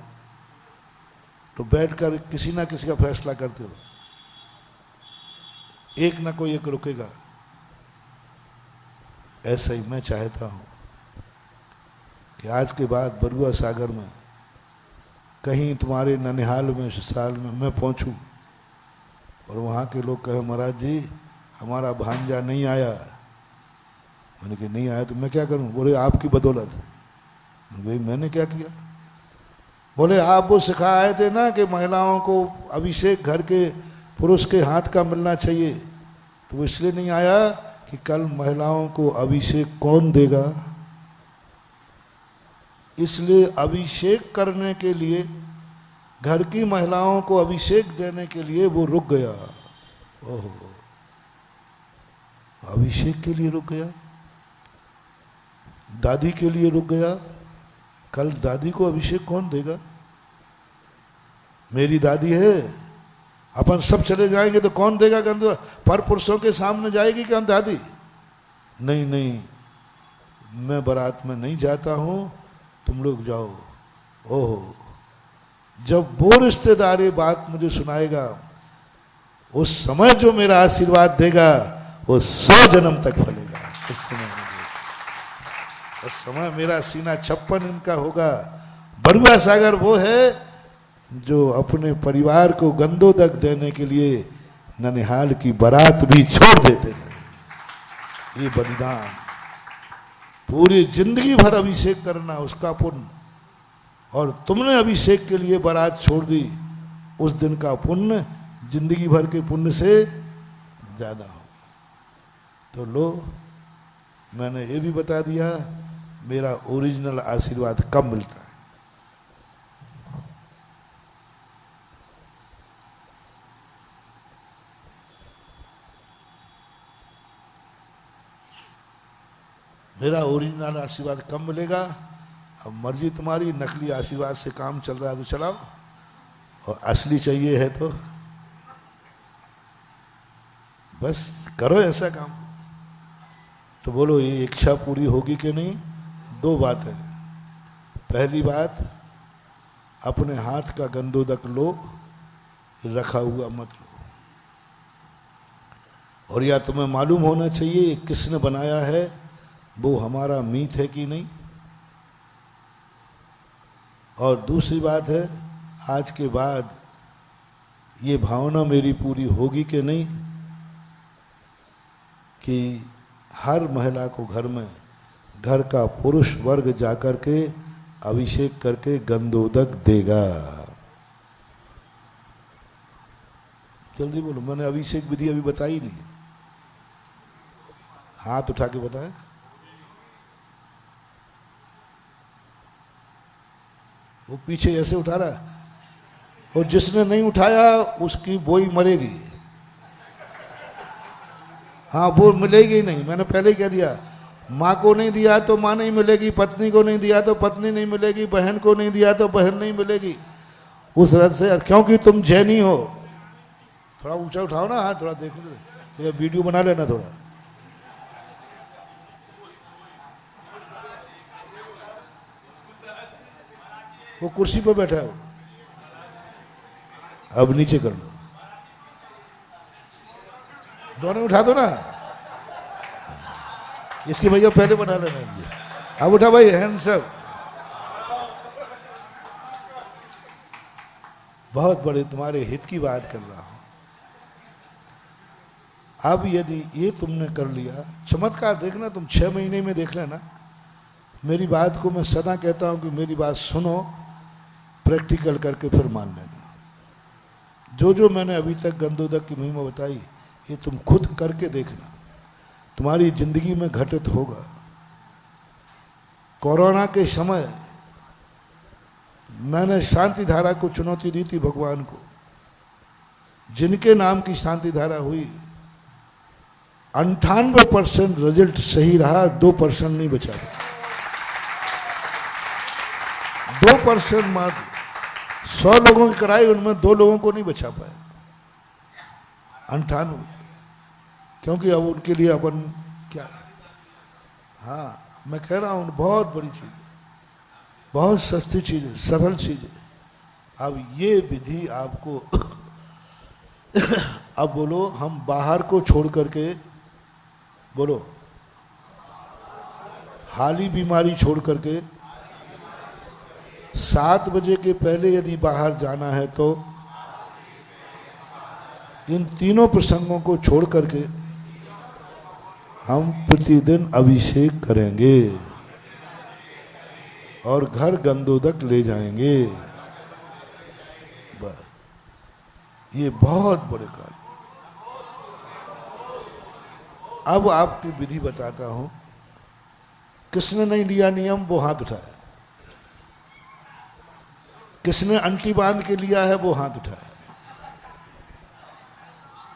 तो बैठकर किसी ना किसी का फैसला करते हो, एक ना कोई एक रुकेगा। ऐसा ही मैं चाहता हूं कि आज के बाद बरुआ सागर में कहीं तुम्हारे ननिहाल में ससुराल में मैं पहुंचूं और वहां के लोग कहे महाराज जी हमारा भांजा नहीं आया। मैंने कहा नहीं आया तो मैं क्या करूं? बोले आपकी बदौलत। भाई मैंने क्या किया? बोले आप वो सिखाए थे ना कि महिलाओं को अभिषेक घर के पुरुष के हाथ का मिलना चाहिए, तो वो इसलिए नहीं आया कि कल महिलाओं को अभिषेक कौन देगा। इसलिए अभिषेक करने के लिए, घर की महिलाओं को अभिषेक देने के लिए वो रुक गया। ओहो, अभिषेक के लिए रुक गया, दादी के लिए रुक गया। कल दादी को अभिषेक कौन देगा? मेरी दादी है, अपन सब चले जाएंगे तो कौन देगा गंदा? पर पुरुषों के सामने जाएगी क्या दादी? नहीं नहीं, मैं बारात में नहीं जाता हूं, तुम लोग जाओ। ओहो, जब वो रिश्तेदार ये बात मुझे सुनाएगा, उस समय जो मेरा आशीर्वाद देगा वो 100 जन्म तक फलेगा। उस समय मेरा सीना 56 इनका होगा। बरुआ सागर वो है जो अपने परिवार को गंदोदक देने के लिए ननिहाल की बारात भी छोड़ देते हैं। ये बलिदान, पूरी जिंदगी भर अभिषेक करना उसका पुण्य, और तुमने अभिषेक के लिए बारात छोड़ दी, उस दिन का पुण्य जिंदगी भर के पुण्य से ज्यादा होगा। तो लो, मैंने ये भी बता दिया मेरा ओरिजिनल आशीर्वाद कब मिलता है। मेरा ओरिजिनल आशीर्वाद कब मिलेगा? अब मर्जी तुम्हारी, नकली आशीर्वाद से काम चल रहा है तो चलाओ, और असली चाहिए है तो बस करो ऐसा काम। तो बोलो ये इच्छा पूरी होगी कि नहीं? 2 बात है। पहली बात, अपने हाथ का गंदोदक लो, रखा हुआ मत लो। और या तुम्हें मालूम होना चाहिए किसने बनाया है, वो हमारा मीत है कि नहीं। और दूसरी बात है, आज के बाद ये भावना मेरी पूरी होगी कि नहीं कि हर महिला को घर में घर का पुरुष वर्ग जाकर के अभिषेक करके गंदोदक देगा। जल्दी बोलो, मैंने अभिषेक विधि अभी बताई नहीं। हाथ उठा के बताया। वो पीछे ऐसे उठा रहा है, और जिसने नहीं उठाया उसकी बोई मरेगी। हाँ, वो मिलेगी नहीं, मैंने पहले ही कह दिया। माँ को नहीं दिया तो माँ नहीं मिलेगी, पत्नी को नहीं दिया तो पत्नी नहीं मिलेगी, बहन को नहीं दिया तो बहन नहीं मिलेगी। उस रथ से, क्योंकि तुम जैनी हो। थोड़ा ऊंचा उठाओ ना हाथ, थोड़ा देखो, ये वीडियो बना लेना थोड़ा। वो कुर्सी पर बैठा है, अब नीचे कर लो, दोनों उठा दो ना। इसकी भैया पहले बना लेना। अब उठा भाई, हैंड्स अप। बहुत बड़े तुम्हारे हित की बात कर रहा हूं। अब यदि ये तुमने कर लिया, चमत्कार देखना तुम 6 महीने में देख लेना। मेरी बात को मैं सदा कहता हूं कि मेरी बात सुनो, प्रैक्टिकल करके फिर मान लेना। जो जो मैंने अभी तक गंधोदक की महिमा बताई, ये तुम खुद करके देखना, तुम्हारी जिंदगी में घटित होगा। कोरोना के समय मैंने शांति धारा को चुनौती दी थी भगवान को। जिनके नाम की शांति धारा हुई, 98% रिजल्ट सही रहा, 2% नहीं बचा। 2% मात्र 100 लोगों की कराई, उनमें 2 लोगों को नहीं बचा पाए। 98, क्योंकि अब उनके लिए अपन क्या, हाँ मैं कह रहा हूं बहुत बड़ी चीज है, बहुत सस्ती चीज है, सरल चीज है। अब ये विधि आपको अब बोलो, हम बाहर को छोड़ करके, बोलो, हाली बीमारी छोड़ करके 7 बजे के पहले यदि बाहर जाना है तो इन तीनों प्रसंगों को छोड़ करके हम प्रतिदिन अभिषेक करेंगे और घर गंधोदक ले जाएंगे। बस ये बहुत बड़े कार्य। अब आपकी विधि बताता हूं। किसने नहीं लिया नियम वो हाथ उठाए, किसने अंटी बांध के लिया है वो हाथ उठाए।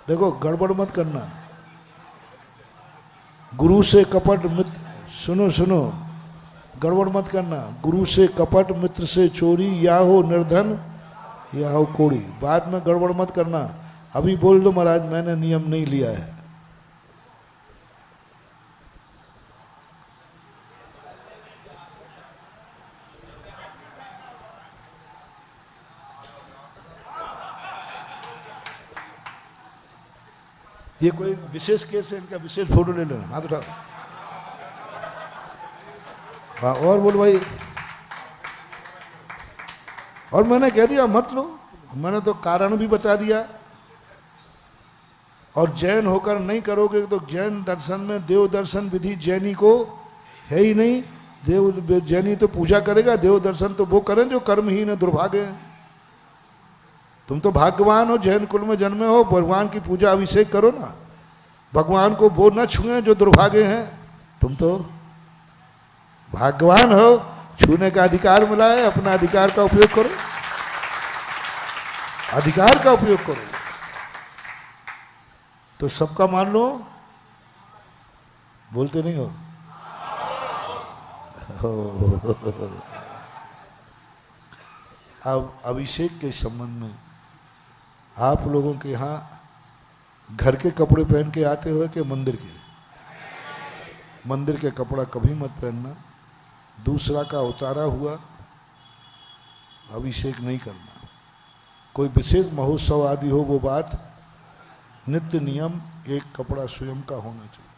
देखो गड़बड़ मत करना, गुरु से कपट मित्र, सुनो सुनो, गड़बड़ मत करना। गुरु से कपट, मित्र से चोरी, या हो निर्धन या हो कोड़ी। बाद में गड़बड़ मत करना, अभी बोल दो महाराज मैंने नियम नहीं लिया है। ये कोई विशेष केस है, इनका विशेष फोटो ले लेना, हाथ उठाओ। हाँ और बोल भाई। और मैंने कह दिया मत लो, मैंने तो कारण भी बता दिया। और जैन होकर नहीं करोगे तो जैन दर्शन में देव दर्शन विधि जैनी को है ही नहीं। देव जैनी तो पूजा करेगा, देव दर्शन तो वो करें जो कर्महीन है, दुर्भाग्य है। तुम तो भाग्यवान हो, जैन कुल में जन्मे हो, भगवान की पूजा अभिषेक करो ना। भगवान को वो न छुए जो दुर्भाग्य हैं। तुम तो भाग्यवान हो, छूने का अधिकार मिला है, अपना अधिकार का उपयोग करो, अधिकार का उपयोग करो। तो सबका मान लो, बोलते नहीं हो। अब अभिषेक के संबंध में आप लोगों के यहाँ घर के कपड़े पहन के आते हो कि मंदिर के? मंदिर के कपड़ा कभी मत पहनना। दूसरा का उतारा हुआ अभिषेक नहीं करना। कोई विशेष महोत्सव आदि हो वो बात, नित्य नियम एक कपड़ा स्वयं का होना चाहिए।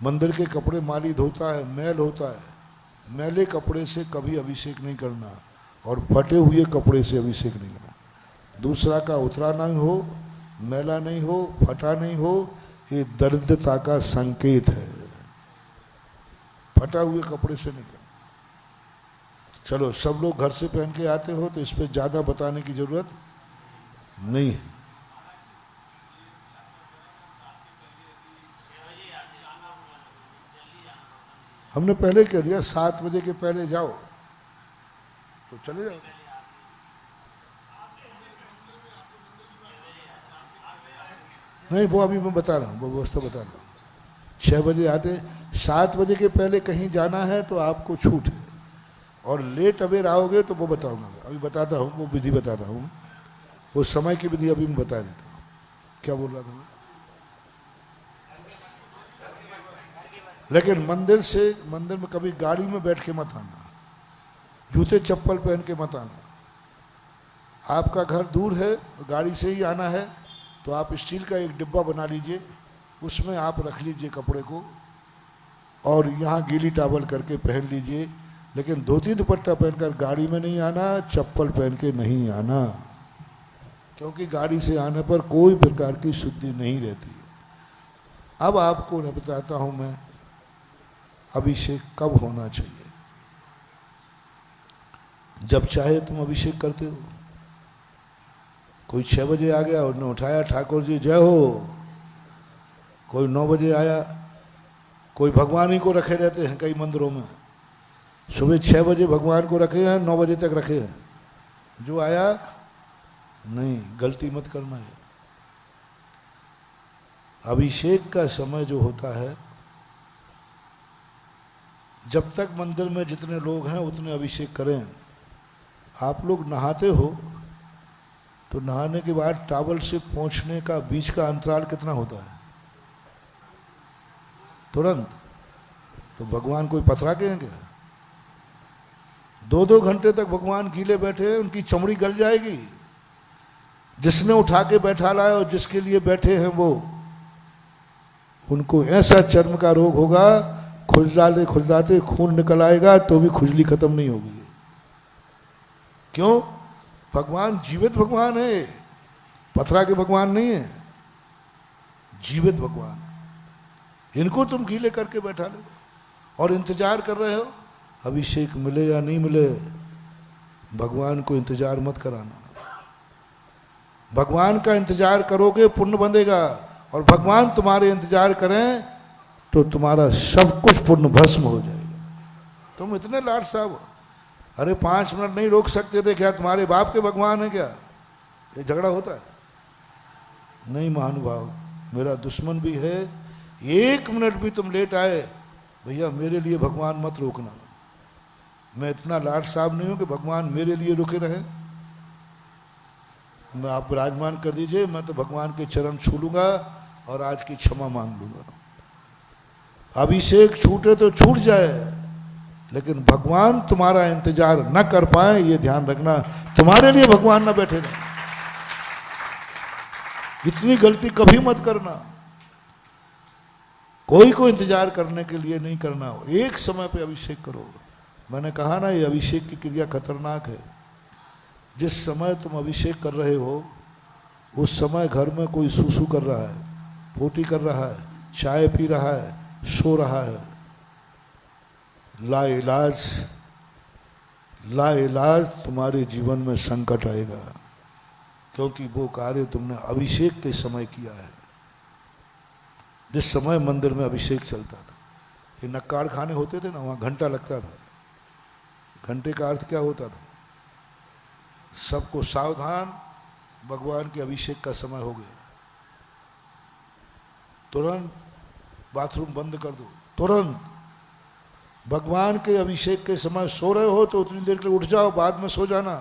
मंदिर के कपड़े माली धोता है, मैल होता है, मैले कपड़े से कभी अभिषेक नहीं करना और फटे हुए कपड़े से अभिषेक नहीं करना। दूसरा का उतरा नहीं हो, मैला नहीं हो, फटा नहीं हो, ये दरिद्रता का संकेत है। फटा हुए कपड़े से नहीं करना। चलो सब लोग घर से पहन के आते हो तो इस पर ज्यादा बताने की जरूरत नहीं है। हमने पहले कह दिया 7 बजे के पहले जाओ तो चले जाओ। नहीं वो अभी मैं बता रहा हूँ, वो व्यवस्था बता रहा हूँ। 6 बजे आते, 7 बजे के पहले कहीं जाना है तो आपको छूट है, और लेट अवेर आओगे तो वो बताऊंगा। अभी बताता हूँ, वो विधि बताता हूँ, वो समय की विधि अभी मैं बता देता हूँ। क्या बोल रहा था मैं? लेकिन मंदिर में कभी गाड़ी में बैठ के मत आना, जूते चप्पल पहन के मत आना। आपका घर दूर है, गाड़ी से ही आना है तो आप स्टील का एक डिब्बा बना लीजिए, उसमें आप रख लीजिए कपड़े को, और यहाँ गीली टावल करके पहन लीजिए। लेकिन धोती दुपट्टा पहनकर गाड़ी में नहीं आना, चप्पल पहन के नहीं आना। क्योंकि गाड़ी से आने पर कोई प्रकार की शुद्धि नहीं रहती। अब आपको मैं बताता हूं मैं अभिषेक कब होना चाहिए। जब चाहे तुम अभिषेक करते हो। कोई 6 बजे आ गया, उन्होंने उठाया, ठाकुर जी जय हो। कोई 9 बजे आया, कोई भगवान ही को रखे रहते हैं कई मंदिरों में, सुबह 6 बजे भगवान को रखे हैं, 9 बजे तक रखे हैं, जो आया नहीं। गलती मत करना है। अभिषेक का समय जो होता है, जब तक मंदिर में जितने लोग हैं उतने अभिषेक करें। आप लोग नहाते हो तो नहाने के बाद टॉवल से पहुंचने का बीच का अंतराल कितना होता है? तुरंत। तो भगवान कोई पथरा के हैं क्या? 2-2 घंटे तक भगवान गीले बैठे हैं, उनकी चमड़ी गल जाएगी। जिसने उठा के बैठा लाया और जिसके लिए बैठे हैं वो, उनको ऐसा चर्म का रोग होगा, खुजलाते खुजलाते खून निकल आएगा तो भी खुजली खत्म नहीं होगी। क्यों? भगवान जीवित भगवान है, पथरा के भगवान नहीं है, जीवित भगवान। इनको तुम गीले करके बैठा लो और इंतजार कर रहे हो अभिषेक मिले या नहीं मिले। भगवान को इंतजार मत कराना। भगवान का इंतजार करोगे पुण्य बंधेगा, और भगवान तुम्हारे इंतजार करें तो तुम्हारा सब कुछ पुण्य भस्म हो जाएगा। तुम इतने लाड साहब, अरे 5 मिनट नहीं रोक सकते थे क्या? तुम्हारे बाप के भगवान है क्या? ये झगड़ा होता है? नहीं महानुभाव, मेरा दुश्मन भी है, 1 मिनट भी तुम लेट आए भैया मेरे लिए भगवान मत रोकना। मैं इतना लाड साहब नहीं हूं कि भगवान मेरे लिए रुके रहे। मैं आप विराजमान कर दीजिए, मैं तो भगवान के चरण छू लूंगा और आज की क्षमा मांग लूंगा। अभिषेक छूटे तो छूट जाए, लेकिन भगवान तुम्हारा इंतजार न कर पाए, ये ध्यान रखना। तुम्हारे लिए भगवान न बैठे रहे। इतनी गलती कभी मत करना। कोई को इंतजार करने के लिए नहीं करना, एक समय पे अभिषेक करो। मैंने कहा ना, ये अभिषेक की क्रिया खतरनाक है। जिस समय तुम अभिषेक कर रहे हो उस समय घर में कोई सूसू कर रहा है, पोटी कर रहा है, चाय पी रहा है, सो रहा है। लाइलाज तुम्हारे जीवन में संकट आएगा, क्योंकि वो कार्य तुमने अभिषेक के समय किया है। जिस समय मंदिर में अभिषेक चलता था, ये नक्काड़ खाने होते थे ना, वहाँ घंटा लगता था। घंटे का अर्थ क्या होता था? सबको सावधान, भगवान के अभिषेक का समय हो गया, तुरंत बाथरूम बंद कर दो। तुरंत भगवान के अभिषेक के समय सो रहे हो तो उतनी देर के लिए उठ जाओ, बाद में सो जाना।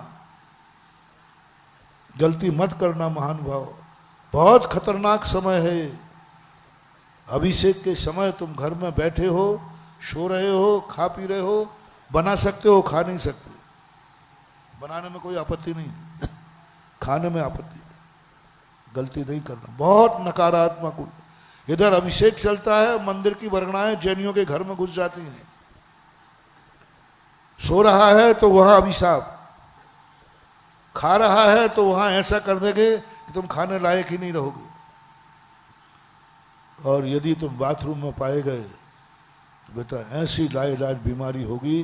गलती मत करना महानुभाव, बहुत खतरनाक समय है। अभिषेक के समय तुम घर में बैठे हो, सो रहे हो, खा पी रहे हो, बना सकते हो, खा नहीं सकते। बनाने में कोई आपत्ति नहीं है, खाने में आपत्ति। गलती नहीं करना, बहुत नकारात्मक। इधर अभिषेक चलता है, मंदिर की वर्गणाएं जैनियों के घर में घुस जाती हैं। सो रहा है तो वहां अभिशाप, खा रहा है तो वहां ऐसा कर देंगे कि तुम खाने लायक ही नहीं रहोगे। और यदि तुम बाथरूम में पाए गए तो बेटा ऐसी लाइलाज बीमारी होगी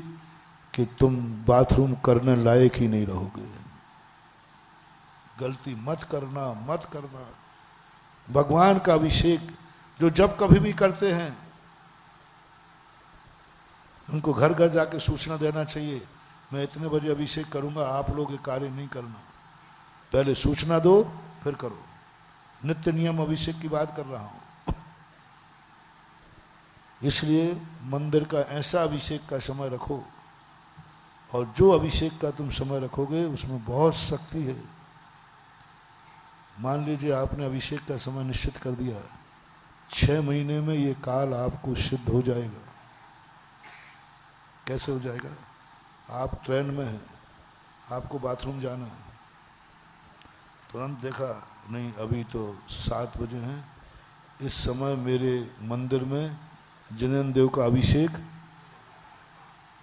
कि तुम बाथरूम करने लायक ही नहीं रहोगे। गलती मत करना, मत करना। भगवान का अभिषेक जो जब कभी भी करते हैं, उनको घर घर जाके सूचना देना चाहिए, मैं इतने बजे अभिषेक करूंगा, आप लोग ये कार्य नहीं करना। पहले सूचना दो फिर करो। नित्य नियम अभिषेक की बात कर रहा हूं। इसलिए मंदिर का ऐसा अभिषेक का समय रखो, और जो अभिषेक का तुम समय रखोगे उसमें बहुत शक्ति है। मान लीजिए आपने अभिषेक का समय निश्चित कर दिया, 6 महीने में ये काल आपको सिद्ध हो जाएगा। कैसे हो जाएगा? आप ट्रेन में हैं, आपको बाथरूम जाना है, तुरंत देखा नहीं अभी तो 7 बजे हैं, इस समय मेरे मंदिर में जिनेन्द्र देव का अभिषेक,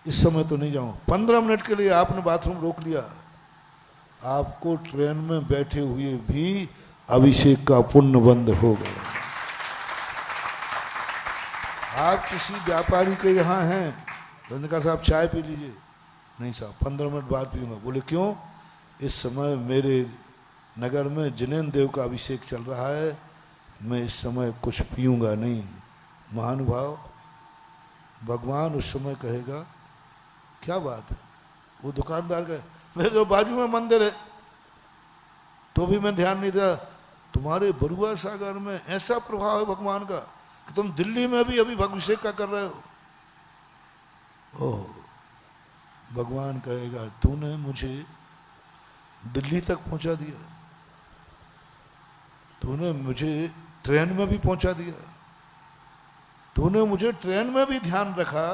इस समय तो नहीं जाऊँ। 15 मिनट के लिए आपने बाथरूम रोक लिया आपको ट्रेन में बैठे हुए भी अभिषेक का पुण्य बंद हो गया। आप किसी व्यापारी के यहाँ हैं तो उन्होंने कहा साहब चाय पी लीजिए। नहीं साहब 15 मिनट बाद पीऊँगा। बोले क्यों? इस समय मेरे नगर में जिनेन्द्र देव का अभिषेक चल रहा है, मैं इस समय कुछ पीऊँगा नहीं। महानुभाव, भगवान उस समय कहेगा क्या बात है? वो दुकानदार का मेरे तो बाजू में मंदिर है तो भी मैं ध्यान नहीं दिया। तुम्हारे बरुआ सागर में ऐसा प्रभाव है भगवान का कि तुम दिल्ली में भी अभी अभिषेक का कर रहे हो। ओह, भगवान कहेगा तूने मुझे दिल्ली तक पहुंचा दिया, तूने मुझे ट्रेन में भी पहुंचा दिया, तूने मुझे ट्रेन में भी ध्यान रखा,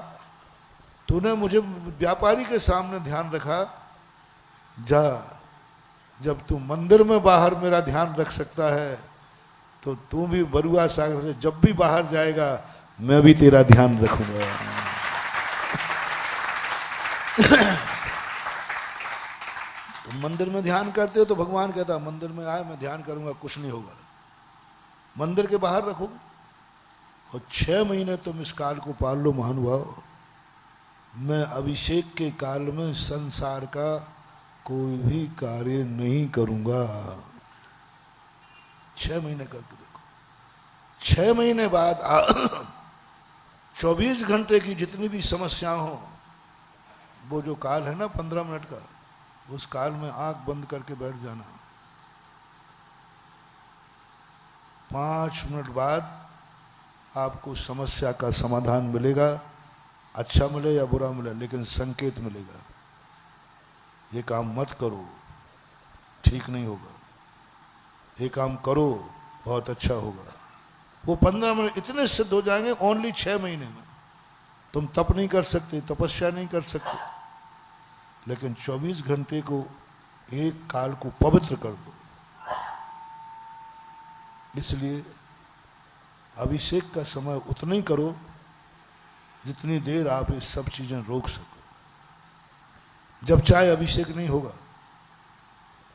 तूने मुझे व्यापारी के सामने ध्यान रखा। जा, जब तू मंदिर में बाहर मेरा ध्यान रख सकता है तो तू भी बरुआ सागर से जब भी बाहर जाएगा मैं भी तेरा ध्यान रखूंगा। तुम मंदिर में ध्यान करते हो तो भगवान कहता मंदिर में आए मैं ध्यान करूंगा, कुछ नहीं होगा। मंदिर के बाहर रखोगे और 6 महीने तुम इस काल को पाल लो महानुभाव। मैं अभिषेक के काल में संसार का कोई भी कार्य नहीं करूंगा। 6 महीने करके देखो। 6 महीने बाद 24 घंटे की जितनी भी समस्याएं हो, वो जो काल है ना 15 मिनट का, उस काल में आंख बंद करके बैठ जाना। 5 मिनट बाद आपको समस्या का समाधान मिलेगा। अच्छा मिले या बुरा मिले, लेकिन संकेत मिलेगा। ये काम मत करो, ठीक नहीं होगा। ये काम करो, बहुत अच्छा होगा। वो 15 मिनट इतने सिद्ध हो जाएंगे ओनली 6 महीने में। तुम तप नहीं कर सकते, तपस्या नहीं कर सकते, लेकिन 24 घंटे को एक काल को पवित्र कर दो। इसलिए अभिषेक का समय उतना ही करो जितनी देर आप ये सब चीजें रोक सको। जब चाहे अभिषेक नहीं होगा,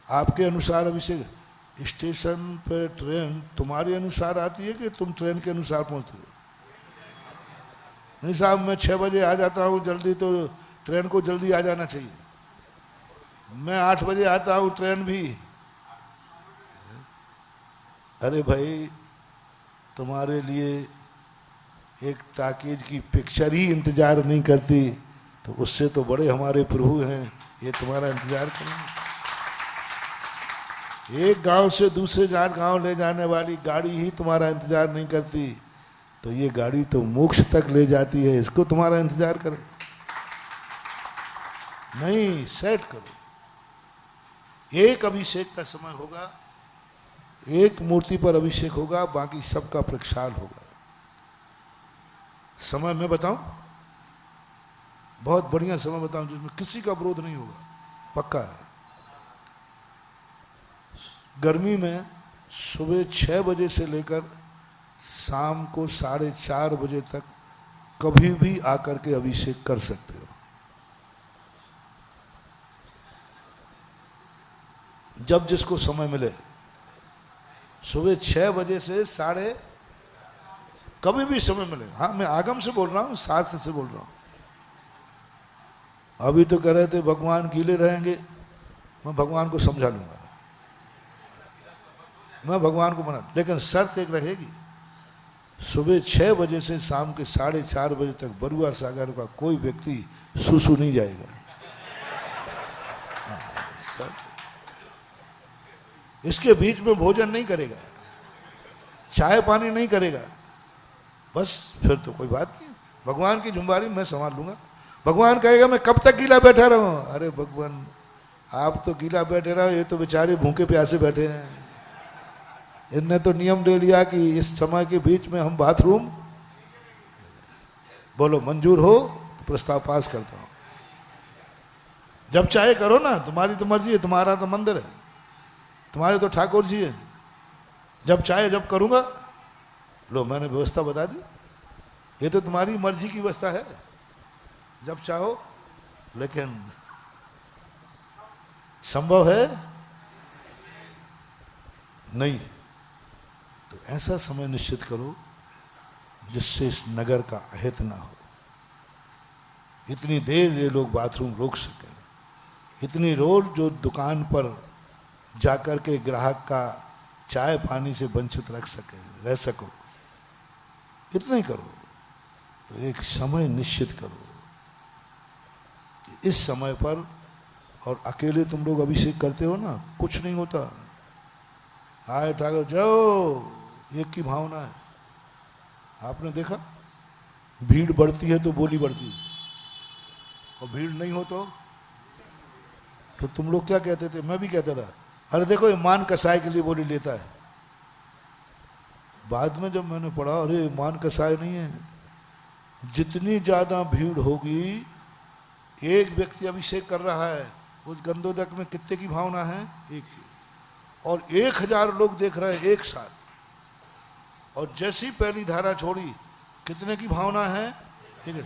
आपके अनुसार अभिषेक। स्टेशन पर ट्रेन तुम्हारे अनुसार आती है कि तुम ट्रेन के अनुसार पहुंचते हो? नहीं साहब मैं 6 बजे आ जाता हूँ जल्दी, तो ट्रेन को जल्दी आ जाना चाहिए। मैं 8 बजे आता हूँ, ट्रेन भी। अरे भाई, तुम्हारे लिए एक टाकीज की पिक्चर ही इंतजार नहीं करती, तो उससे तो बड़े हमारे प्रभु हैं, ये तुम्हारा इंतजार करेंगे। एक गांव से दूसरे गांव ले जाने वाली गाड़ी ही तुम्हारा इंतजार नहीं करती, तो ये गाड़ी तो मोक्ष तक ले जाती है, इसको तुम्हारा इंतजार करे? नहीं, सेट करो। एक अभिषेक का समय होगा, एक मूर्ति पर अभिषेक होगा, बाकी सबका प्रक्षाल होगा। समय मैं बताऊं, बहुत बढ़िया समय बताऊं जिसमें किसी का विरोध नहीं होगा, पक्का है। गर्मी में सुबह 6 बजे से लेकर शाम को 4:30 बजे तक कभी भी आकर के अभिषेक कर सकते हो। जब जिसको समय मिले, सुबह 6 बजे से कभी भी समय मिले। हाँ, मैं आगम से बोल रहा हूँ, शास्त्र से बोल रहा हूँ। अभी तो कह रहे थे भगवान गीले रहेंगे, मैं भगवान को समझा लूंगा, मैं भगवान को मना, लेकिन शर्त एक रहेगी, सुबह 6 बजे से शाम के 4:30 बजे तक बरुआ सागर का कोई व्यक्ति सुसु नहीं जाएगा। इसके बीच में भोजन नहीं करेगा, चाय पानी नहीं करेगा, बस फिर तो कोई बात नहीं, भगवान की जुम्बारी मैं संभाल लूंगा। भगवान कहेगा मैं कब तक गीला बैठा रहूं? अरे भगवान, आप तो गीला बैठे रहो, ये तो बेचारे भूखे प्यासे बैठे हैं। इनने तो नियम ले लिया कि इस समय के बीच में हम बाथरूम, बोलो मंजूर हो तो प्रस्ताव पास करता हूं। जब चाहे करो ना, तुम्हारी तो मर्जी है, तुम्हारा तो मंदिर है, तुम्हारे तो ठाकुर जी है। जब चाहे जब करूंगा, लो मैंने व्यवस्था बता दी, ये तो तुम्हारी मर्जी की व्यवस्था है, जब चाहो। लेकिन संभव है नहीं। तो ऐसा समय निश्चित करो जिससे इस नगर का अहित ना हो। इतनी देर ये लोग बाथरूम रोक सके, इतनी रोज जो दुकान पर जाकर के ग्राहक का चाय पानी से वंचित रह सको, इतना ही करो। तो एक समय निश्चित करो कि इस समय पर, और अकेले तुम लोग अभिषेक करते हो ना, कुछ नहीं होता। आए ठाकुर जाओ, एक की भावना है। आपने देखा भीड़ बढ़ती है तो बोली बढ़ती है, और भीड़ नहीं हो तो तुम लोग क्या कहते थे? मैं भी कहता था, अरे देखो ईमान कसाई के लिए बोली लेता है। बाद में जब मैंने पढ़ा, अरे ईमान कसाई नहीं है, जितनी ज्यादा भीड़ होगी, एक व्यक्ति अभिषेक कर रहा है, उस गंधोदक में कितने की भावना है? एक की। और 1000 लोग देख रहे हैं एक साथ, और जैसी पहली धारा छोड़ी, कितने की भावना है? ठीक है।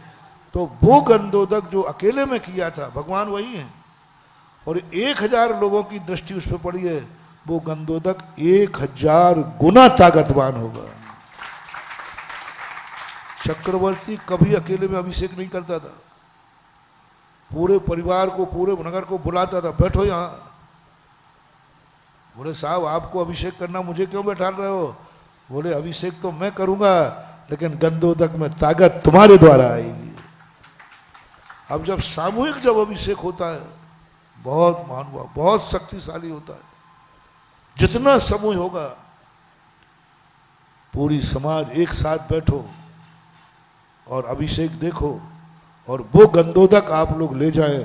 तो वो गंधोदक जो अकेले में किया था, भगवान वही है, और 1000 लोगों की दृष्टि उस पर पड़ी है, वो गंधोदक 1000 गुना ताकतवान होगा। चक्रवर्ती कभी अकेले में अभिषेक नहीं करता था, पूरे परिवार को, पूरे नगर को बुलाता था, बैठो यहां। बोले साहब आपको अभिषेक करना, मुझे क्यों बैठा रहे हो? बोले अभिषेक तो मैं करूंगा, लेकिन गंधोदक में ताकत तुम्हारे द्वारा आएगी। अब जब सामूहिक जब अभिषेक होता है, बहुत महानुभाव, बहुत शक्तिशाली होता है। जितना समूह होगा, पूरी समाज एक साथ बैठो और अभिषेक देखो, और वो गंधोदक आप लोग ले जाए,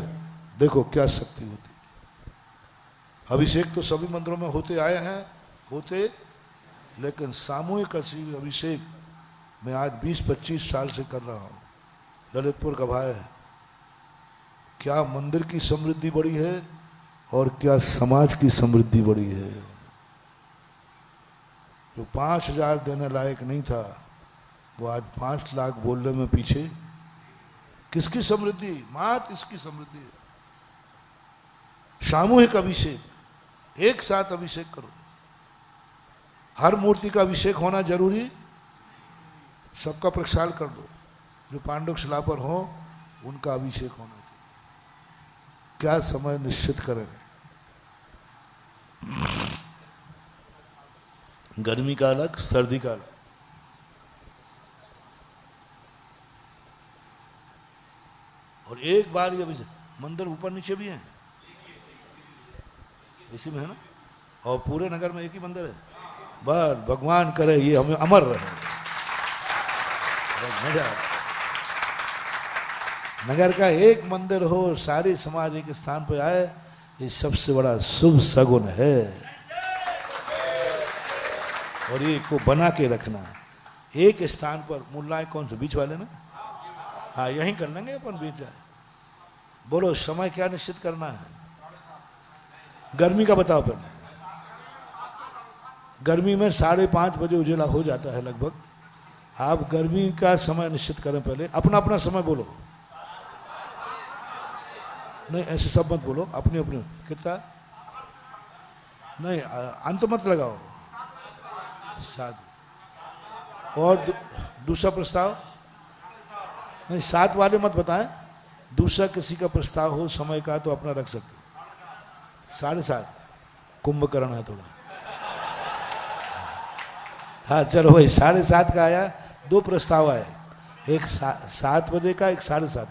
देखो क्या शक्ति होती है। अभिषेक तो सभी मंदिरों में होते आए हैं, लेकिन सामूहिक अभिषेक मैं आज 20-25 साल से कर रहा हूं, ललितपुर का भाई है। क्या मंदिर की समृद्धि बढ़ी है और क्या समाज की समृद्धि बढ़ी है। जो 5000 देने लायक नहीं था, वो आज 5 लाख बोलने में पीछे। किसकी समृद्धि? मात इसकी समृद्धि है। सामूहिक अभिषेक, एक साथ अभिषेक करो। हर मूर्ति का अभिषेक होना जरूरी, सबका प्रक्षाल कर दो। जो पांडव शिला पर हो उनका अभिषेक होना चाहिए। क्या समय निश्चित करें? गर्मी का अलग, सर्दी का अलग। और एक बार ये अभिषेक, मंदिर ऊपर नीचे भी है, इसी में है ना, और पूरे नगर में एक ही मंदिर है। बस भगवान करे ये हमें अमर रहे। नगर का एक मंदिर हो, सारी समाज एक स्थान पर आए, ये सबसे बड़ा शुभ सगुन है। और ये को बना के रखना एक स्थान पर। मुल्लाएं कौन से? बीच वाले ना? हाँ, यहीं कर लेंगे अपन, बीच जाए। बोलो समय क्या निश्चित करना है? गर्मी का बताओ पहले। गर्मी में 5:30 बजे उजेला हो जाता है लगभग। आप गर्मी का समय निश्चित करें पहले। अपना अपना समय बोलो, नहीं ऐसे सब मत बोलो, अपने अपने। कितना? नहीं अंत मत लगाओ। 7 और दूसरा प्रस्ताव नहीं, 7 वाले मत बताएं। दूसरा किसी का प्रस्ताव हो समय का तो अपना रख सकते। 7:30 कुंभकर्ण है थोड़ा। हाँ चलो भाई, 7:30 का आया। 2 प्रस्ताव आए, एक 7 बजे का, एक 7:30।